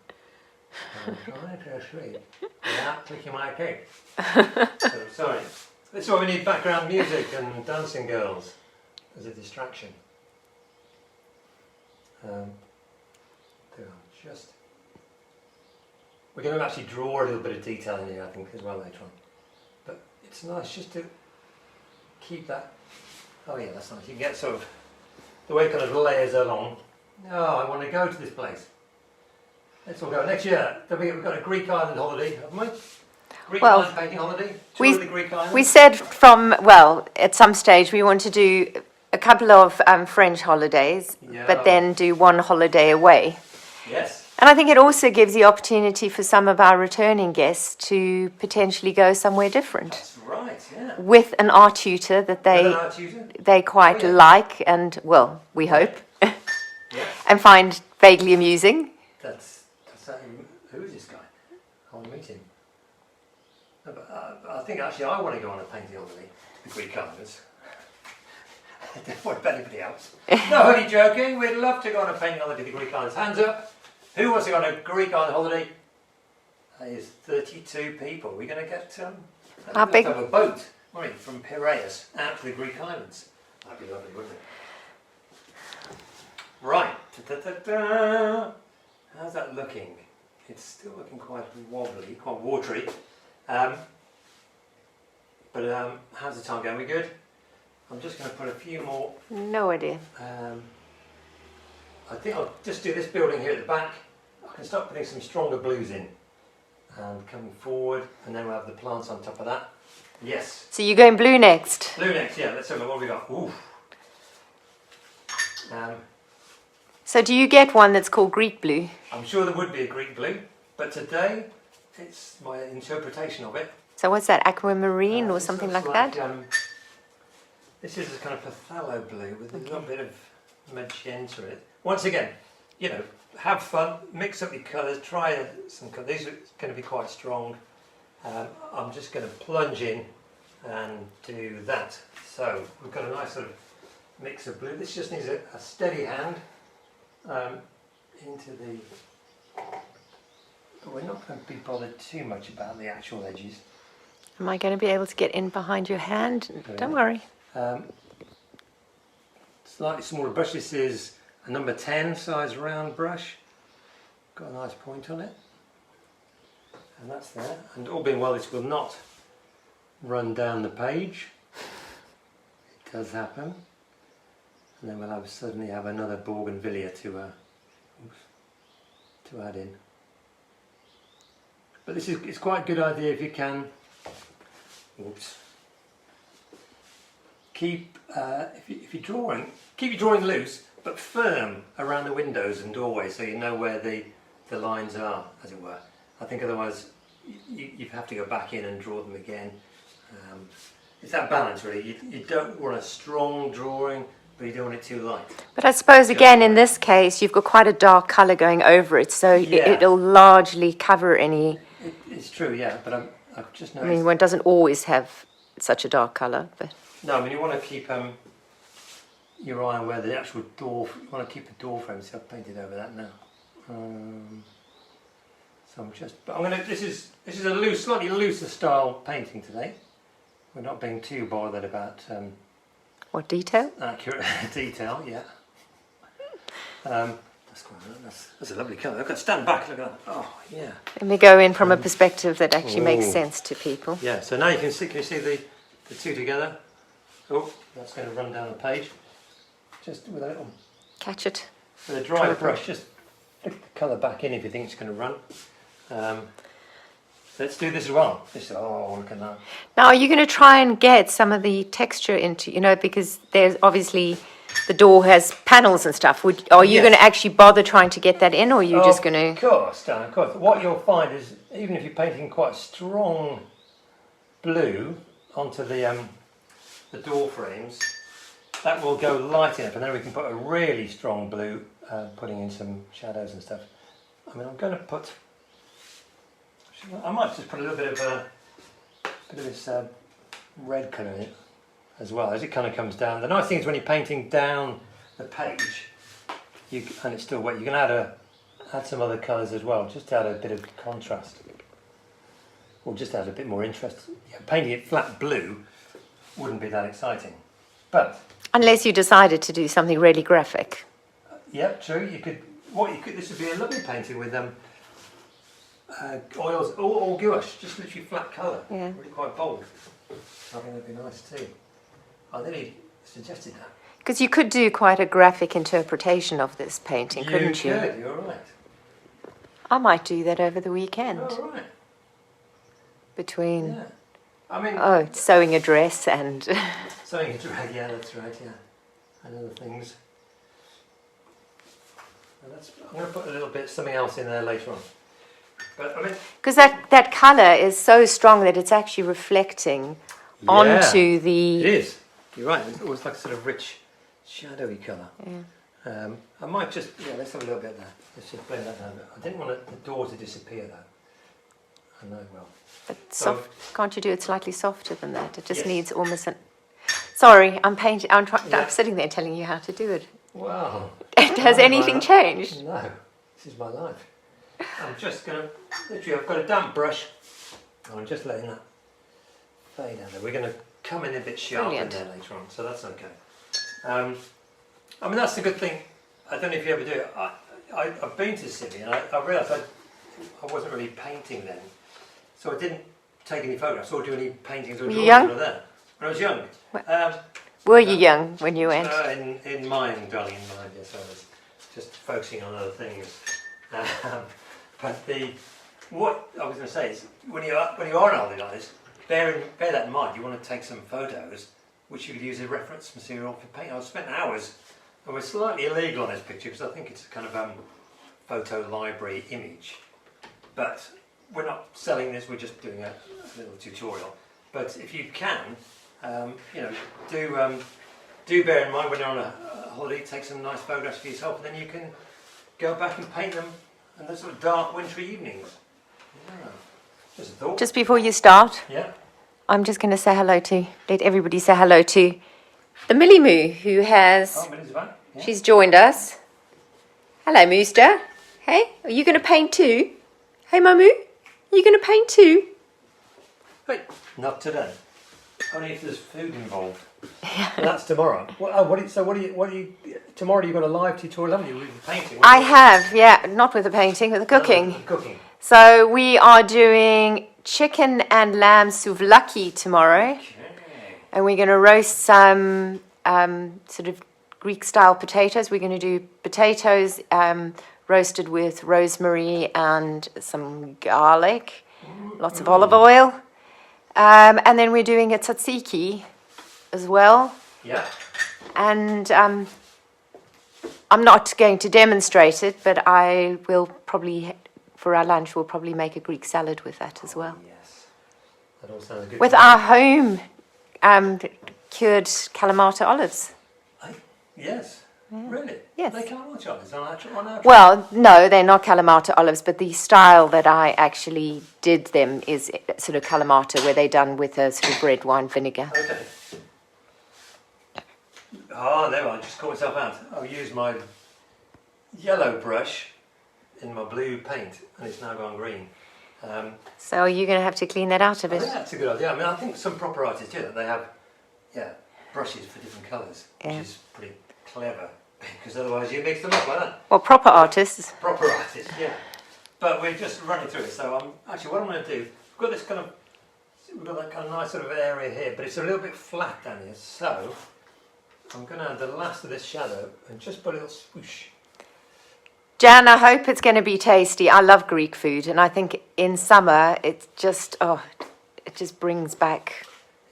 and try to sleep without clicking my cake. So, sorry. This is why we need background music and dancing girls as a distraction. We're going to actually draw a little bit of detail in here, I think, as well later on. But it's nice just to keep that. Oh yeah, that's nice. You can get sort of the way it kind of layers along. Oh, I want to go to this place. Let's all go. Next year, we've got a Greek island holiday, haven't we? Greek island painting holiday. Tour of the Greek islands. We said at some stage we want to do a couple of French holidays, but then do one holiday away. Yes. And I think it also gives the opportunity for some of our returning guests to potentially go somewhere different. That's right, yeah. With an art tutor that they quite like and, well, we hope, and find vaguely amusing. Who is this guy? I want to meet him. No, but, I think actually I want to go on a painting holiday to the Greek islands. I don't want anybody else. No, only joking. We'd love to go on a painting holiday to the Greek islands. Hands up. Who wants to go on a Greek island holiday? That is 32 people. We're going to get How big? Have a boat from Piraeus out to the Greek islands. That'd be lovely, wouldn't it? Right. Da-da-da-da. How's that looking? It's still looking quite wobbly, quite watery. But how's the time going? We good? I'm just going to put a few more. No idea. I think I'll just do this building here at the back. I can start putting some stronger blues in and coming forward, and then we'll have the plants on top of that. Yes. So you're going blue next? Blue next, yeah. Let's have a look what we got. Ooh. So do you get one that's called Greek blue? I'm sure there would be a Greek blue, but today it's my interpretation of it. So what's that, aquamarine or something like that? This is a kind of Pthalo blue with a little bit of magenta in it. Once again, you know, have fun, mix up your colours, try some colours. These are going to be quite strong. I'm just going to plunge in and do that. So we've got a nice sort of mix of blue. This just needs a steady hand into the... But we're not going to be bothered too much about the actual edges. Am I going to be able to get in behind your hand? Don't worry. Slightly smaller brush. This is a number 10 size round brush. Got a nice point on it. And that's there. And all being well, this will not run down the page. It does happen. And then we'll suddenly have another bougainvillea to add in. But it's quite a good idea if you can. Oops. Keep if you're drawing, keep your drawing loose but firm around the windows and doorways, so you know where the lines are, as it were. I think otherwise you have to go back in and draw them again. It's that balance really. You don't want a strong drawing, but you don't want it too light. But I suppose again in this case you've got quite a dark colour going over it, so it'll largely cover any... It's true, yeah, but I've just noticed... I mean, one doesn't always have such a dark colour, but... No, I mean you want to keep your eye on where the actual door... You want to keep the door frame, so I've painted over that now. So I'm just... But I'm going to... This is a slightly looser style painting today. We're not being too bothered about... what, detail? Accurate detail, yeah. That's a lovely colour. Look at stand back, look at that. Oh, yeah. Let me go in from a perspective that actually makes sense to people. Yeah, so now can you see the two together? Oh, that's going to run down the page. Just with a little... Catch it. With a dry brush, just flick the colour back in if you think it's going to run. Let's do this as well. Oh, look at that. Now, are you going to try and get some of the texture into, you know, because there's obviously the door has panels and stuff. Are you going to actually bother trying to get that in, or are you just going to... Of course, Dan, of course. What you'll find is, even if you're painting quite strong blue onto the door frames, that will go light enough, and then we can put a really strong blue, putting in some shadows and stuff. I mean, I'm going to put... I might just put a little bit of this red colour in it as well, as it kind of comes down. The nice thing is when you're painting down the page, and it's still wet, you can add some other colours as well, just to add a bit of contrast, or just add a bit more interest. Yeah, painting it flat blue wouldn't be that exciting, but unless you decided to do something really graphic. Yeah, true. This would be a lovely painting with oils or gouache, just literally flat colour. Yeah. Really quite bold. I think that'd be nice too. I nearly suggested that. Because you could do quite a graphic interpretation of this painting, couldn't you? You could, you're right. I might do that over the weekend. Oh, right. Between... Yeah. I mean... Oh, sewing a dress and... Sewing a dress, yeah, that's right, yeah. And other things. I'm going to put a little bit something else in there later on. But I mean, because that colour is so strong that it's actually reflecting onto the... It is. You're right. It's always like a sort of rich, shadowy colour. Yeah. I might just... Yeah, let's have a little bit there. Let's just blend that down a bit. I didn't want the door to disappear though. I know well. But can't you do it slightly softer than that? It just needs almost an... Sorry, I'm painting. I'm sitting there telling you how to do it. Wow. Has anything changed? No. This is my life. I'm just going to... Literally, I've got a damp brush. And I'm just letting that fade out there. We're going to come in a bit sharper in there later on, so that's okay. I mean, that's the good thing. I don't know if you ever do it. I've been to Symi and I realised I wasn't really painting then. So I didn't take any photographs or do any paintings or drawings there. When I was young. Were you young when you went? In mine, darling, in mine, yes I was. just focusing on other things. But what I was going to say is, when you are on holiday like this, bear that in mind. You want to take some photos, which you could use as reference material for paint. I've spent hours, and we're slightly illegal on this picture because I think it's a kind of photo library image. But we're not selling this. We're just doing a little tutorial. But if you can, you know, do bear in mind when you're on a holiday, take some nice photographs for yourself, and then you can go back and paint them in those sort of dark wintry evenings. Yeah. Just a thought. Just before you start, yeah, I'm just going to let everybody say hello to the Millie Moo, who has, Millie's back. Yeah. She's joined us. Hello, Mooster. Hey, are you going to paint too? Hey, Mamu, are you going to paint too? Hey, not today. Only if there's food involved. That's tomorrow. Tomorrow you've got a live tutorial, haven't you, with the painting? I have, yeah, not with the painting, with the cooking. No, with the cooking. So we are doing chicken and lamb souvlaki tomorrow. Okay. And we're going to roast some sort of Greek-style potatoes. We're going to do potatoes roasted with rosemary and some garlic, lots of olive oil. And then we're doing a tzatziki as well. Yeah. And I'm not going to demonstrate it, but I will probably, for our lunch, we'll probably make a Greek salad with that as well. Yes. That all sounds good. With our home cured Kalamata olives. Yes. Yeah. Really? Yes. They Kalamata olives on our Well, no, they're not Kalamata olives, but the style that I actually did them is sort of Kalamata, where they're done with a sort of red wine vinegar. Okay. Oh, there I just caught myself out. I'll use my yellow brush in my blue paint, and it's now gone green. So are you going to have to clean that out a bit? I think that's a good idea. I mean, I think some proper artists do that. They have, brushes for different colours, which is pretty clever, because otherwise you mix them up like that. Well, proper artists. Proper artists, yeah. But we're just running through it. So what I'm going to do, we've got that kind of nice sort of area here, but it's a little bit flat down here. So I'm going to add the last of this shadow and just put a little swoosh. Jan, I hope it's going to be tasty. I love Greek food, and I think in summer it just brings back.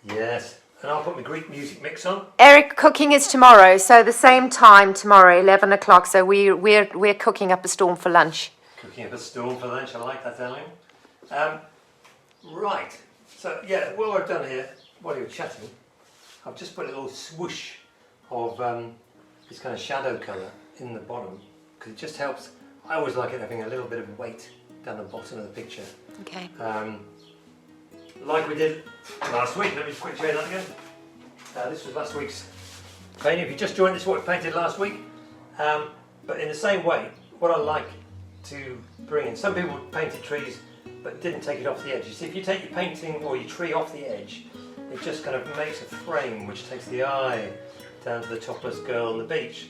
Yes, and I'll put my Greek music mix on. Eric, cooking is tomorrow, so the same time tomorrow, 11 o'clock. So we're cooking up a storm for lunch. Cooking up a storm for lunch. I like that, darling. Right. So yeah, what I've done here while you were chatting, I've just put a little swoosh of this kind of shadow colour in the bottom, because it just helps. I always like it having a little bit of weight down the bottom of the picture. Okay. Like we did last week. Let me quickly show you that again. This was last week's painting. If you just joined, this is what we painted last week. But in the same way, what I like to bring in, some people painted trees but didn't take it off the edge. You see, if you take your painting or your tree off the edge, it just kind of makes a frame which takes the eye down to the topless girl on the beach.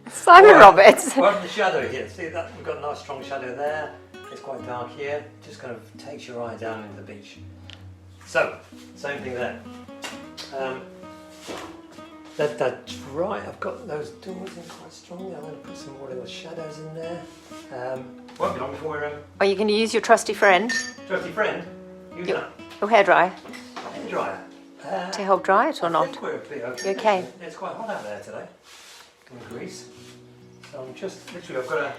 Simon Roberts. Well, the shadow here. See that? We've got a nice strong shadow there. It's quite dark here. Just kind of takes your eye down into the beach. So, same thing there. That's right. I've got those doors in quite strongly. I'm going to put some more little shadows in there. Won't be long before we're... Are you going to use your trusty friend? Trusty friend? Use that. Your hairdryer? Hairdryer. To help dry it or not? I think we're a bit okay. You okay? It's quite hot out there today in Greece. So I'm just, literally, I've got a...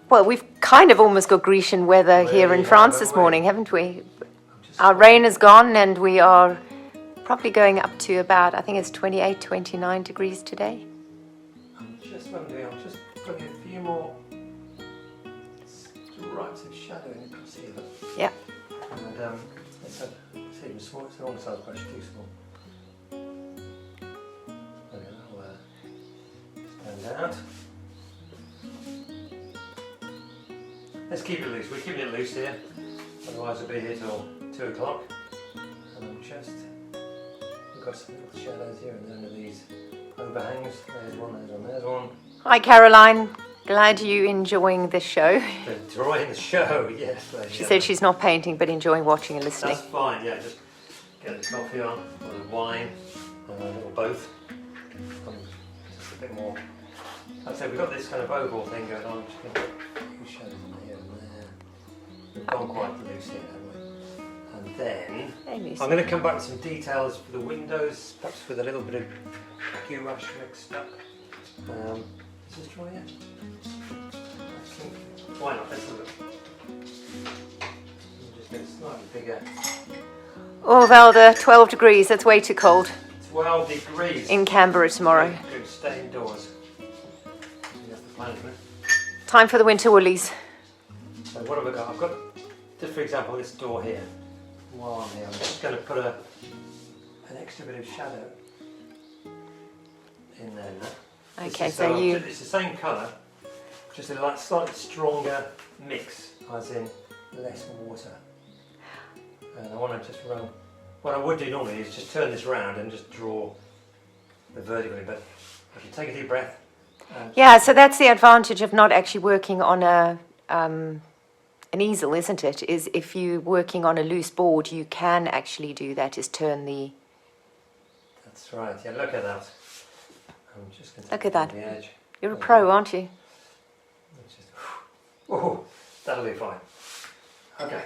Well, we've kind of almost got Grecian weather here in France this morning, haven't we? Our rain is gone and we are probably going up to about, I think it's 28, 29 degrees today. I'm just putting a few more stripes of shadow in across here. Yeah. And it's even small, it's the wrong size brush, too small. Okay, that'll stand out. Let's keep it loose. We're keeping it loose here, otherwise we'll be here till 2 o'clock. And I'm just, we've got some little shadows here and under these overhangs. There's one, there's one, there's one. Hi Caroline, glad you enjoying the show. Enjoying the show, yes. She said she's not painting but enjoying watching and listening. That's fine, yeah, just get the coffee on, or the wine, or both. I'm just a bit more. Like I said, we've got this kind of oval thing going on. I'm just going to put shadows in here and there. We've gone quite loose here, haven't we? And then I'm going to come back with some details for the windows, perhaps with a little bit of gouache mixed up. Is this dry yet? Why not? Let's have a look. Just get it slightly bigger. Oh, Velda, 12 degrees. That's way too cold. 12 degrees. In Canberra tomorrow. Good, stay indoors. That's the plan, isn't it? Time for the winter woolies. So what have I got? I've got, just for example, this door here. While I'm here, I'm just going to put an extra bit of shadow in there now. Okay, so it's the same colour, just a slightly stronger mix, as in less water. And I want to just run. What I would do normally is just turn this round and just draw the vertically, but if you take a deep breath. Yeah, so that's the advantage of not actually working on an easel, isn't it? Is if you're working on a loose board, you can actually do that, is turn the... That's right, yeah, look at that. I'm just going to look at that. The edge. You're a pro, aren't you? Oh, that'll be fine. Okay.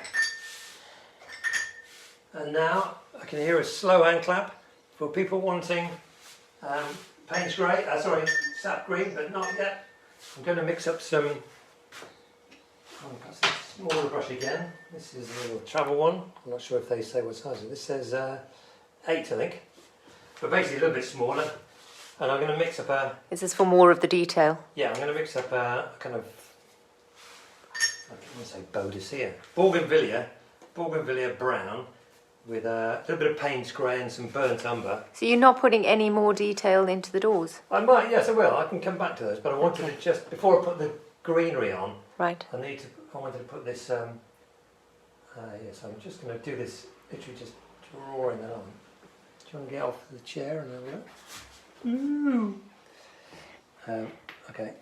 And now I can hear a slow hand clap for people wanting Payne's grey, sap green, but not yet. I'm going to mix up some. I'll pass this smaller brush again. This is a little travel one. I'm not sure if they say what size it is. This says 8, I think. But basically a little bit smaller. And I'm going to mix up a... Is this for more of the detail? Yeah, I'm going to mix up a kind of, I want to say bougainvillea. Bougainvillea brown with a little bit of Payne's grey and some burnt umber. So you're not putting any more detail into the doors? I might, yes I will. I can come back to those, but I wanted to just, before I put the greenery on, right. I wanted to put this, yes, I'm just going to do this, literally just drawing that on. Do you want to get off the chair and have a look? Okay.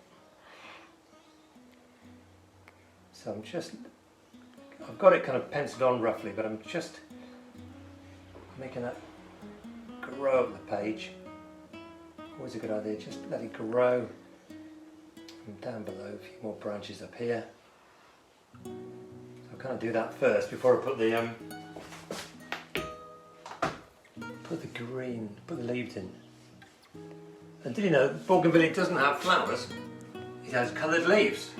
So I've got it kind of penciled on roughly, but I'm just making that grow up the page. Always a good idea, just let it grow. And down below, a few more branches up here. So I'll kind of do that first before I put the leaves in. And did you know bougainvillea doesn't have flowers? It has coloured leaves.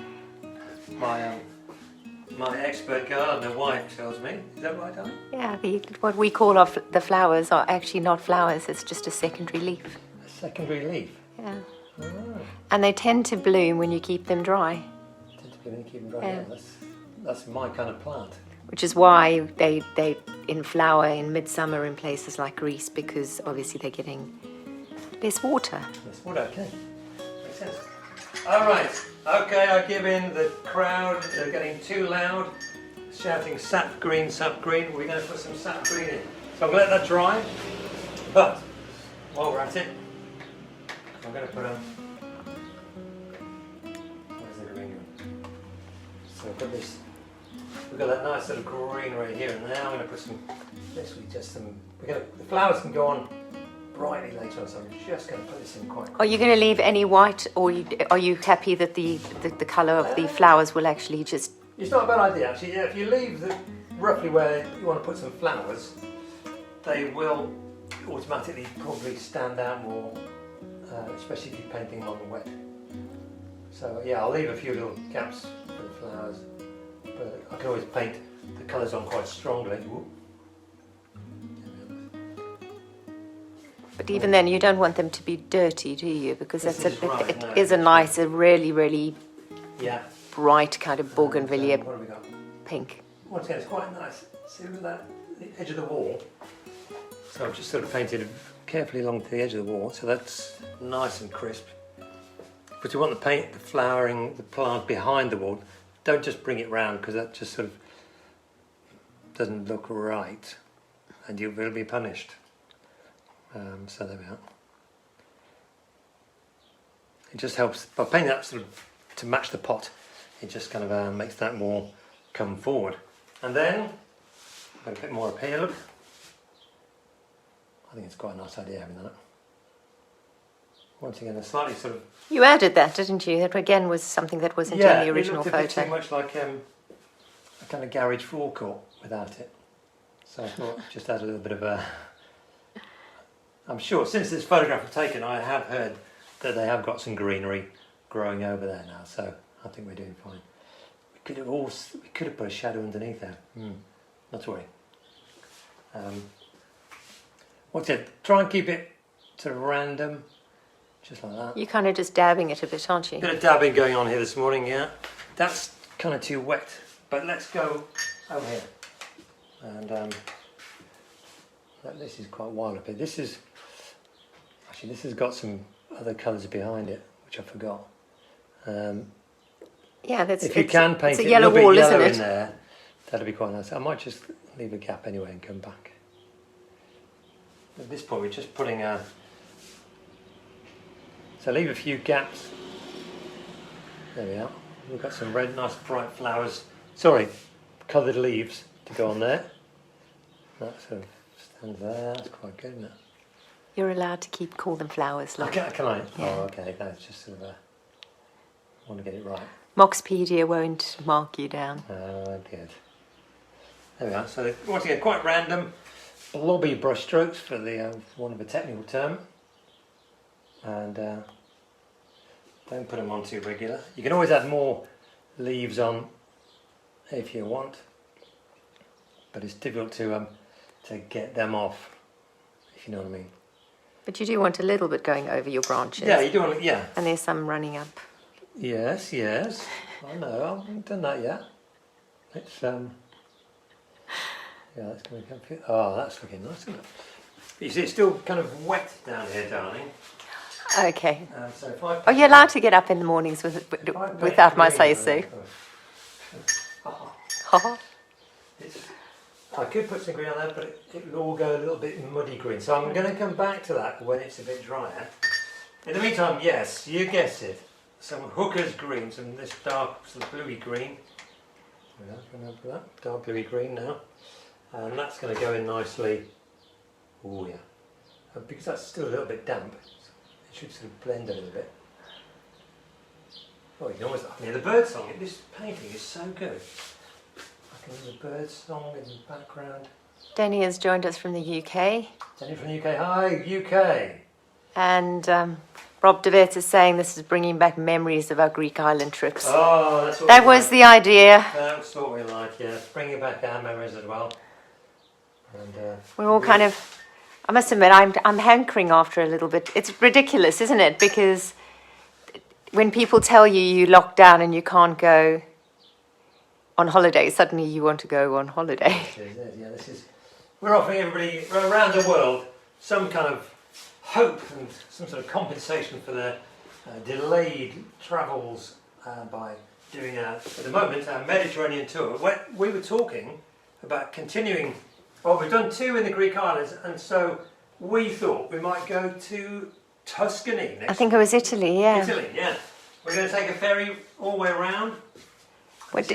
My expert gardener wife tells me. Is that right, darling? Yeah, what we call the flowers are actually not flowers. It's just a secondary leaf. A secondary leaf. Yeah. Oh. And they tend to bloom when you keep them dry. Tend to bloom when you keep them dry. Yeah. That's my kind of plant. Which is why they in flower in midsummer in places like Greece, because obviously they're getting less water. Less water, okay. Makes sense. All right. Okay, I give in. The crowd are getting too loud, shouting sap green, sap green. We're going to put some sap green in. So I'm going to let that dry. But while we're at it, I'm going to put a... Where's the green one? So I've got this... We've got that nice little green right here, and now I'm going to put some... Literally just some... The flowers can go on brightly later on, so I'm just going to put this in quite quickly. Are you going to leave any white, or are you happy that the colour of the flowers will actually just... It's not a bad idea, actually. Yeah, if you leave roughly where you want to put some flowers, they will automatically probably stand out more, especially if you're painting them on the wet. So yeah, I'll leave a few little gaps for the flowers, but I can always paint the colours on quite strongly. Whoop. But even then, you don't want them to be dirty, do you? Because it is a really, really bright kind of bougainvillea what have we got? pink. Once again, it's quite nice. See with that, the edge of the wall. So I've just sort of painted carefully along to the edge of the wall, so that's nice and crisp. But you want to paint the flowering, the plant behind the wall. Don't just bring it round, because that just sort of doesn't look right, and you will be punished. So there we are. It just helps, by painting that sort of to match the pot, it just kind of makes that more come forward. And then, I'm going to put more up here, look. I think it's quite a nice idea having that. once again, a slightly sort of... You added that, didn't you? That again was something that wasn't in the original photo. Yeah, it looked a bit too much like a kind of garage forecourt without it. So I thought just add a little bit of a... I'm sure since this photograph was taken, I have heard that they have got some greenery growing over there now. So I think we're doing fine. We could have put a shadow underneath there. Not to worry. What's it? Try and keep it sort of random, just like that. You're kind of just dabbing it a bit, aren't you? Bit of dabbing going on here this morning, yeah. That's kind of too wet, but let's go over here. And this is quite wild up here. This has got some other colours behind it, which I forgot. Yeah, if you can paint it's a yellow wall, isn't it? In there, that'd be quite nice. I might just leave a gap anyway and come back. At this point, we're just putting a... So leave a few gaps. There we are. We've got some red, nice bright flowers. Sorry, coloured leaves to go on there. That sort of stands there. That's quite good, isn't it? You're allowed to call them flowers. Look. Okay, can I? Yeah. Oh, okay. That's just sort of I want to get it right. Moxpedia won't mark you down. Oh, good. There we are. So once again, quite random, blobby brush strokes for the want of a technical term, and don't put them on too regular. You can always add more leaves on if you want, but it's difficult to get them off, if you know what I mean. But you do want a little bit going over your branches. Yeah, you do want, yeah. And there's some running up. Yes, yes. I know. I haven't done that yet. It's yeah, that's going to come. Oh, that's looking nice, isn't it? But you see, it's still kind of wet down here, darling. Okay. So if I you're allowed to get up in the mornings without my say-so. I could put some green on there, but it will all go a little bit muddy green. So I'm going to come back to that when it's a bit drier. In the meantime, yes, you guessed it. Some hooker's green, some this dark sort of bluey green. Dark bluey green now. And that's going to go in nicely. Oh yeah. Because that's still a little bit damp, it should sort of blend a little bit. Oh, you can almost, I mean, the bird song, this painting is so good. I can hear the bird song in the background. Denny has joined us from the UK. Denny from the UK. Hi, UK. And Rob DeVette is saying this is bringing back memories of our Greek island trips. Oh, that's what that was the idea. That's what we like, yeah. Bringing back our memories as well. And we're all kind of, I must admit, I'm hankering after a little bit. It's ridiculous, isn't it? Because when people tell you you locked down and you can't go on holiday, suddenly you want to go on holiday. Yeah, we're offering everybody around the world some kind of hope and some sort of compensation for their delayed travels by doing at the moment, our Mediterranean tour. We were talking about continuing. Well, we've done 2 in the Greek islands, and so we thought we might go to Tuscany next. I think it was Italy, yeah. Italy, yeah. We're going to take a ferry all the way around.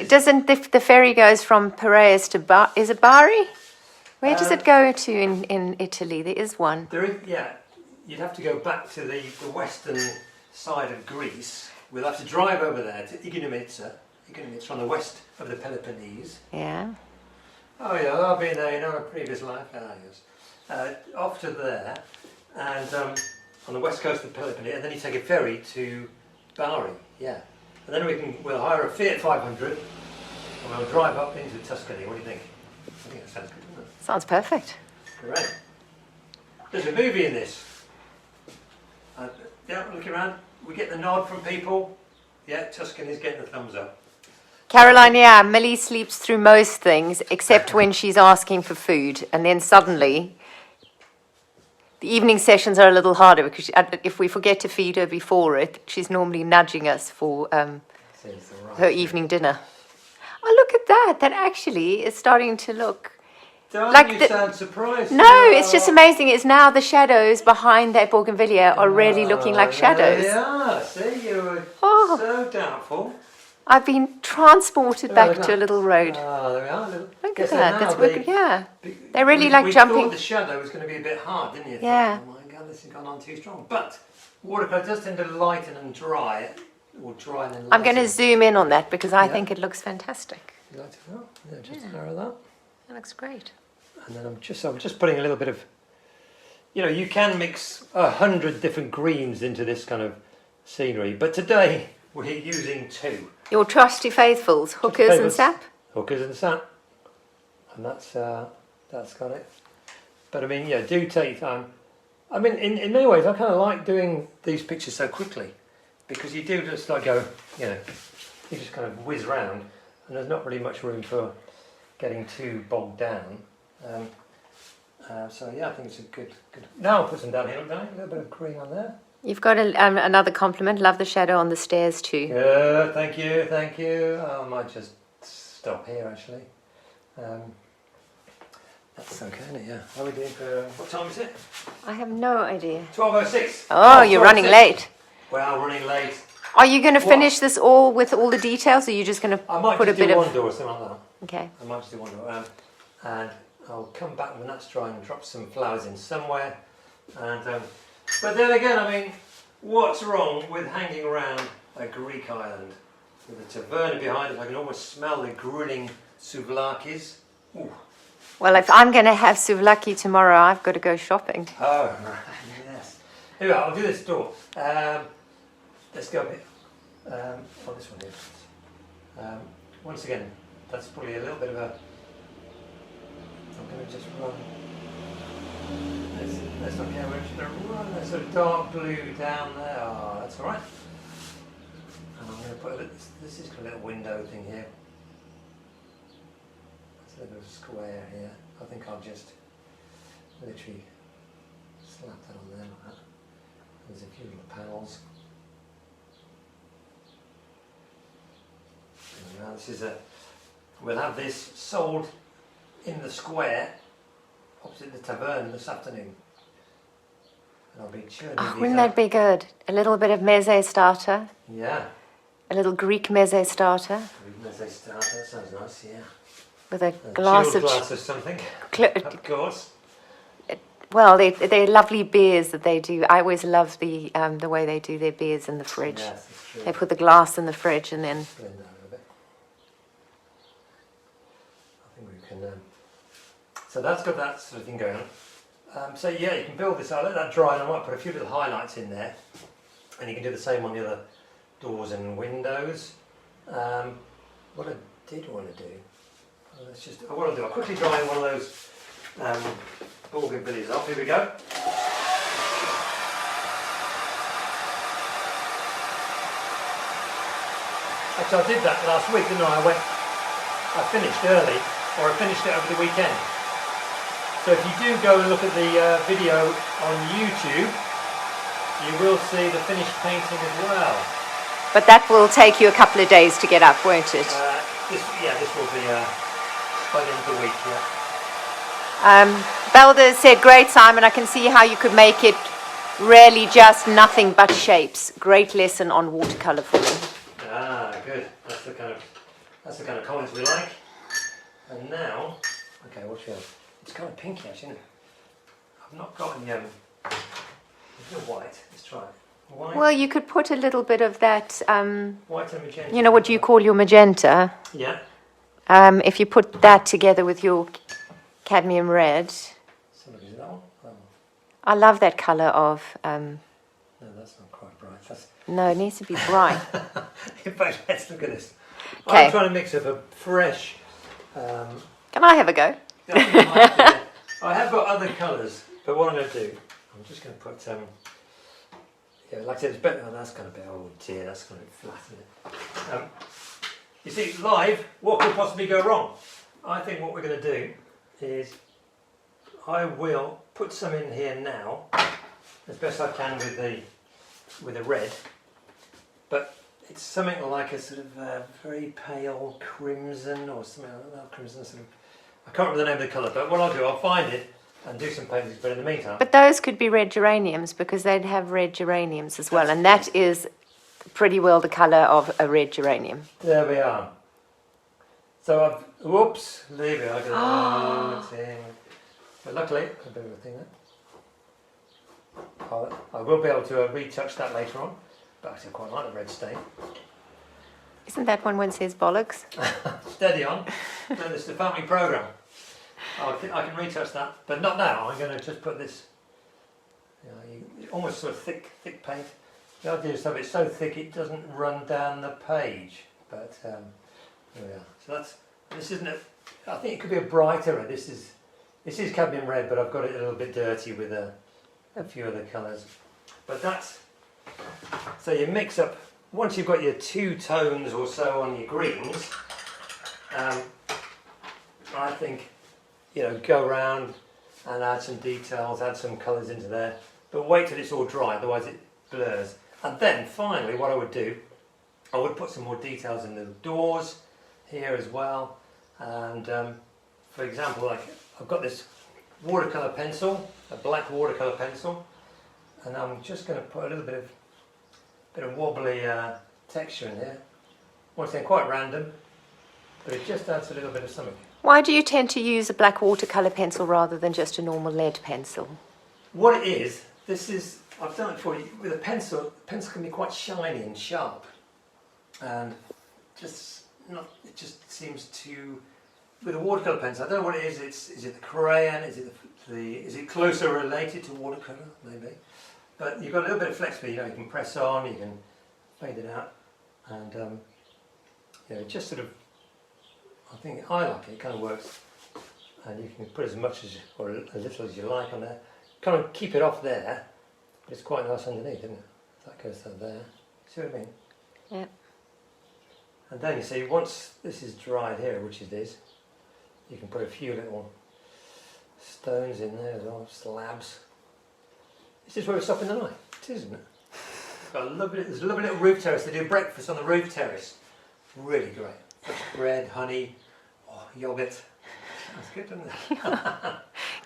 Doesn't the ferry goes from Piraeus to is it Bari? Where does it go to in Italy? There is one. There is, yeah. You'd have to go back to the western side of Greece. We'll have to drive over there to Igoumenitsa. Igoumenitsa on the west of the Peloponnese. Yeah. Oh yeah, I've been there, a previous life. Yes. Off to there, and on the west coast of the Peloponnese, and then you take a ferry to Bari. Yeah. And then we'll hire a Fiat 500 and we'll drive up into Tuscany. What do you think? I think that sounds good, doesn't it? Sounds perfect. Great. There's a movie in this. Yeah, look around. We get the nod from people. Yeah, Tuscany's getting the thumbs up. Caroline, yeah, Millie sleeps through most things except when she's asking for food. And then suddenly, the evening sessions are a little harder because if we forget to feed her before it, she's normally nudging us for her evening dinner. Oh, look at that. That actually is starting to look... Darling, you sound surprised. No, it's just amazing. It's now the shadows behind that bougainvillea are really looking like shadows. There they are. See, you were so doubtful. I've been transported back to a little road. Oh, there we are. Look at that. That's working. Yeah. They're really like jumping. We thought the shadow was going to be a bit hard, didn't you? Yeah. Oh my this has gone on too strong. But watercolour does tend to lighten and dry it, or dry and then lighten. I'm going to zoom in on that because I think it looks fantastic. You like it now? Yeah, just narrow that. That looks great. And then I'm just putting a little bit of, you know, you can mix 100 different greens into this kind of scenery, but today we're using 2. Your trusty faithfuls, hookers and sap? Hookers and sap. And that's got it. But I mean, yeah, do take time. I mean, in many ways, I kind of like doing these pictures so quickly because you do just like go, you know, you just kind of whiz round and there's not really much room for getting too bogged down. So yeah, I think it's a good. Now I'll put some down here, don't I? A little bit of green on there. You've got another compliment. Love the shadow on the stairs too. Yeah, thank you. I might just stop here actually. That's okay, isn't it? Yeah. How are we doing for, what time is it? I have no idea. 12:06. Oh, you're running late. Well, running late. Are you going to finish this all with all the details, or are you just going to put a bit of... I might just do one door or something like that. Okay. I might just do one door. And I'll come back when that's dry and drop some flowers in somewhere. And but then again, I mean, what's wrong with hanging around a Greek island with a taverna behind it? I can almost smell the grilling souvlakis. Ooh. Well, if I'm going to have souvlaki tomorrow, I've got to go shopping. Oh, right, yes. Anyway, I'll do this door. Let's go a bit. This one here. Once again, that's probably a little bit of a... I'm going to just run. Let's not care, we're just going to run that sort of dark blue down there. Oh, that's alright. And I'm going to put this is a little window thing here. A little square here. I think I'll just literally slap that on there like that. There's a few little panels. And now this is we'll have this sold in the square opposite the tavern this afternoon. And I'll be churning these wouldn't that be good? A little bit of meze starter. Yeah. A little Greek meze starter. Greek meze starter, that sounds nice, yeah. With a glass of something, of course. Well, they're lovely beers that they do. I always love the way they do their beers in the fridge. Yes, that's true. They put the glass in the fridge and then... Blend that a little bit. I think we can... So that's got that sort of thing going on. So yeah, you can build this. I'll let that dry and I might put a few little highlights in there. And you can do the same on the other doors and windows. What I did want to do... Let's just, what I'll do, I'll quickly dry one of those bougainvilleas off. Here we go. Actually, I did that last week, didn't I? I finished early, or I finished it over the weekend. So if you do go and look at the video on YouTube, you will see the finished painting as well. But that will take you a couple of days to get up, won't it? This will be... by the end of the week, yeah. Belda said, great, Simon. I can see how you could make it really just nothing but shapes. Great lesson on watercolour for me. Ah, good. That's the kind of comments we like. And now, okay, what's your... It's kind of pinky, actually, isn't it? I've not got any... There's no white. Let's try it. White. Well, you could put a little bit of that... white and magenta. You know what you call your magenta? Yeah. If you put that together with your cadmium red, I love that colour of... no, that's not quite bright. No, it needs to be bright. In fact, let's look at this. Okay. I'm trying to mix up a fresh... Can I have a go? I have got other colours, but what I'm going to do, I'm just going to put... yeah, like I said, it's better... Oh, that's going to be... Oh dear, that's going to be flat, isn't it? You see, live, what could possibly go wrong? I think what we're going to do is I will put some in here now, as best I can with the red, but it's something like a sort of very pale crimson or something like that, crimson sort of, I can't remember the name of the colour, but what I'll do, I'll find it and do some paintings, but in the meantime... But those could be red geraniums because they'd have red geraniums as well, and that is pretty well the colour of a red geranium. There we are. So I've, whoops, leave it. But luckily, a bit of a thing there. I will be able to retouch that later on, but I quite like the red stain. Isn't that one says bollocks? Steady on. No, this is the family programme. I can retouch that, but not now. I'm going to just put this, almost sort of thick paint. The idea is to have it so thick it doesn't run down the page. But here we are. So this isn't I think it could be a brighter red. This is cadmium red, but I've got it a little bit dirty with a few other colours. But so you mix up, once you've got your 2 tones or so on your greens, I think, go around and add some details, add some colours into there, but wait till it's all dry, otherwise it blurs. And then finally what I would do, I would put some more details in the doors here as well. And for example, like I've got this watercolour pencil, a black watercolour pencil, and I'm just going to put a little bit of wobbly texture in here. Once again, quite random, but it just adds a little bit of something. Why do you tend to use a black watercolour pencil rather than just a normal lead pencil? What it is, I've done it before, with a pencil, the pencil can be quite shiny and sharp, and it just seems to, with a watercolour pencil, I don't know what it is, is it the crayon, is it closer related to watercolour, maybe? But you've got a little bit of flexibility, you can press on, you can fade it out, and just sort of, I think I like it, it kind of works, and you can put as much or as little as you like on there, kind of keep it off there, but it's quite nice underneath, isn't it? That goes down there, see what I mean? Yeah. And then you see, once this is dried here, which it is, you can put a few little stones in there as well, slabs. This is where we stop in the night, it is, isn't it? There's a lovely little roof terrace. They do breakfast on the roof terrace. Really great. Fresh bread, honey, yoghurt. Sounds good, doesn't it?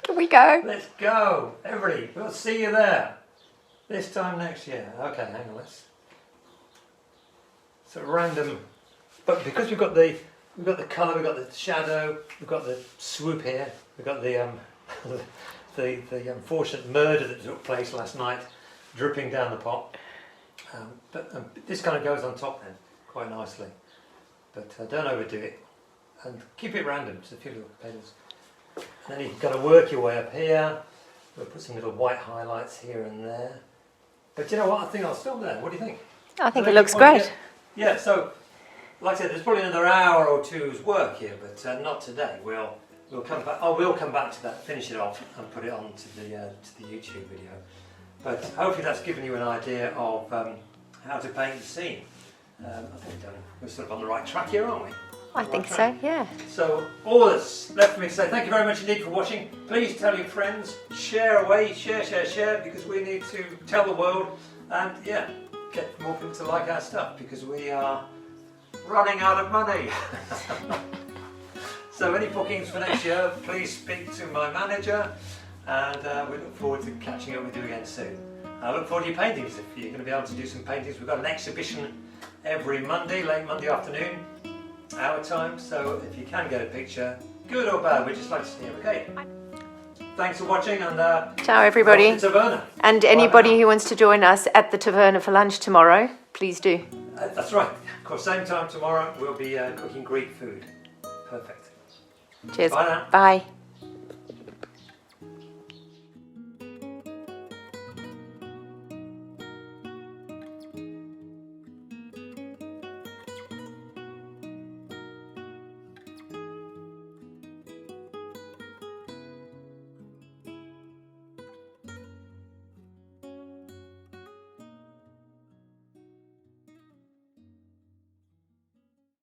Can we go? Let's go, everybody. We'll see you there this time next year. Okay, hang on. So random, but because we've got the colour, we've got the shadow, we've got the swoop here, we've got the the unfortunate murder that took place last night, dripping down the pot. But this kind of goes on top then, quite nicely. But don't overdo it, and keep it random, just a few little petals. And then you've got to work your way up here. We'll put some little white highlights here and there. But you know what, I think I'll stop there. What do you think? I think it looks great. Yeah, so, like I said, there's probably another hour or two's work here, but not today. We'll come back. We'll come back to that, finish it off, and put it on to the YouTube video. But hopefully that's given you an idea of how to paint the scene. I think we're sort of on the right track here, aren't we? I think so, yeah. So all that's left for me to say, thank you very much indeed for watching. Please tell your friends, share away, share, because we need to tell the world and get more people to like our stuff, because we are running out of money. So any bookings for next year, please speak to my manager, and we look forward to catching up with you again soon. I look forward to your paintings. If you're going to be able to do some paintings, we've got an exhibition every Monday, late Monday afternoon, our time, so if you can get a picture, good or bad, we'd just like to see it. Okay, thanks for watching, and ciao everybody. And anybody who wants to join us at the Taverna for lunch tomorrow, please do. That's right, of course, same time tomorrow we'll be cooking Greek food. Perfect. Cheers. Bye now. Bye.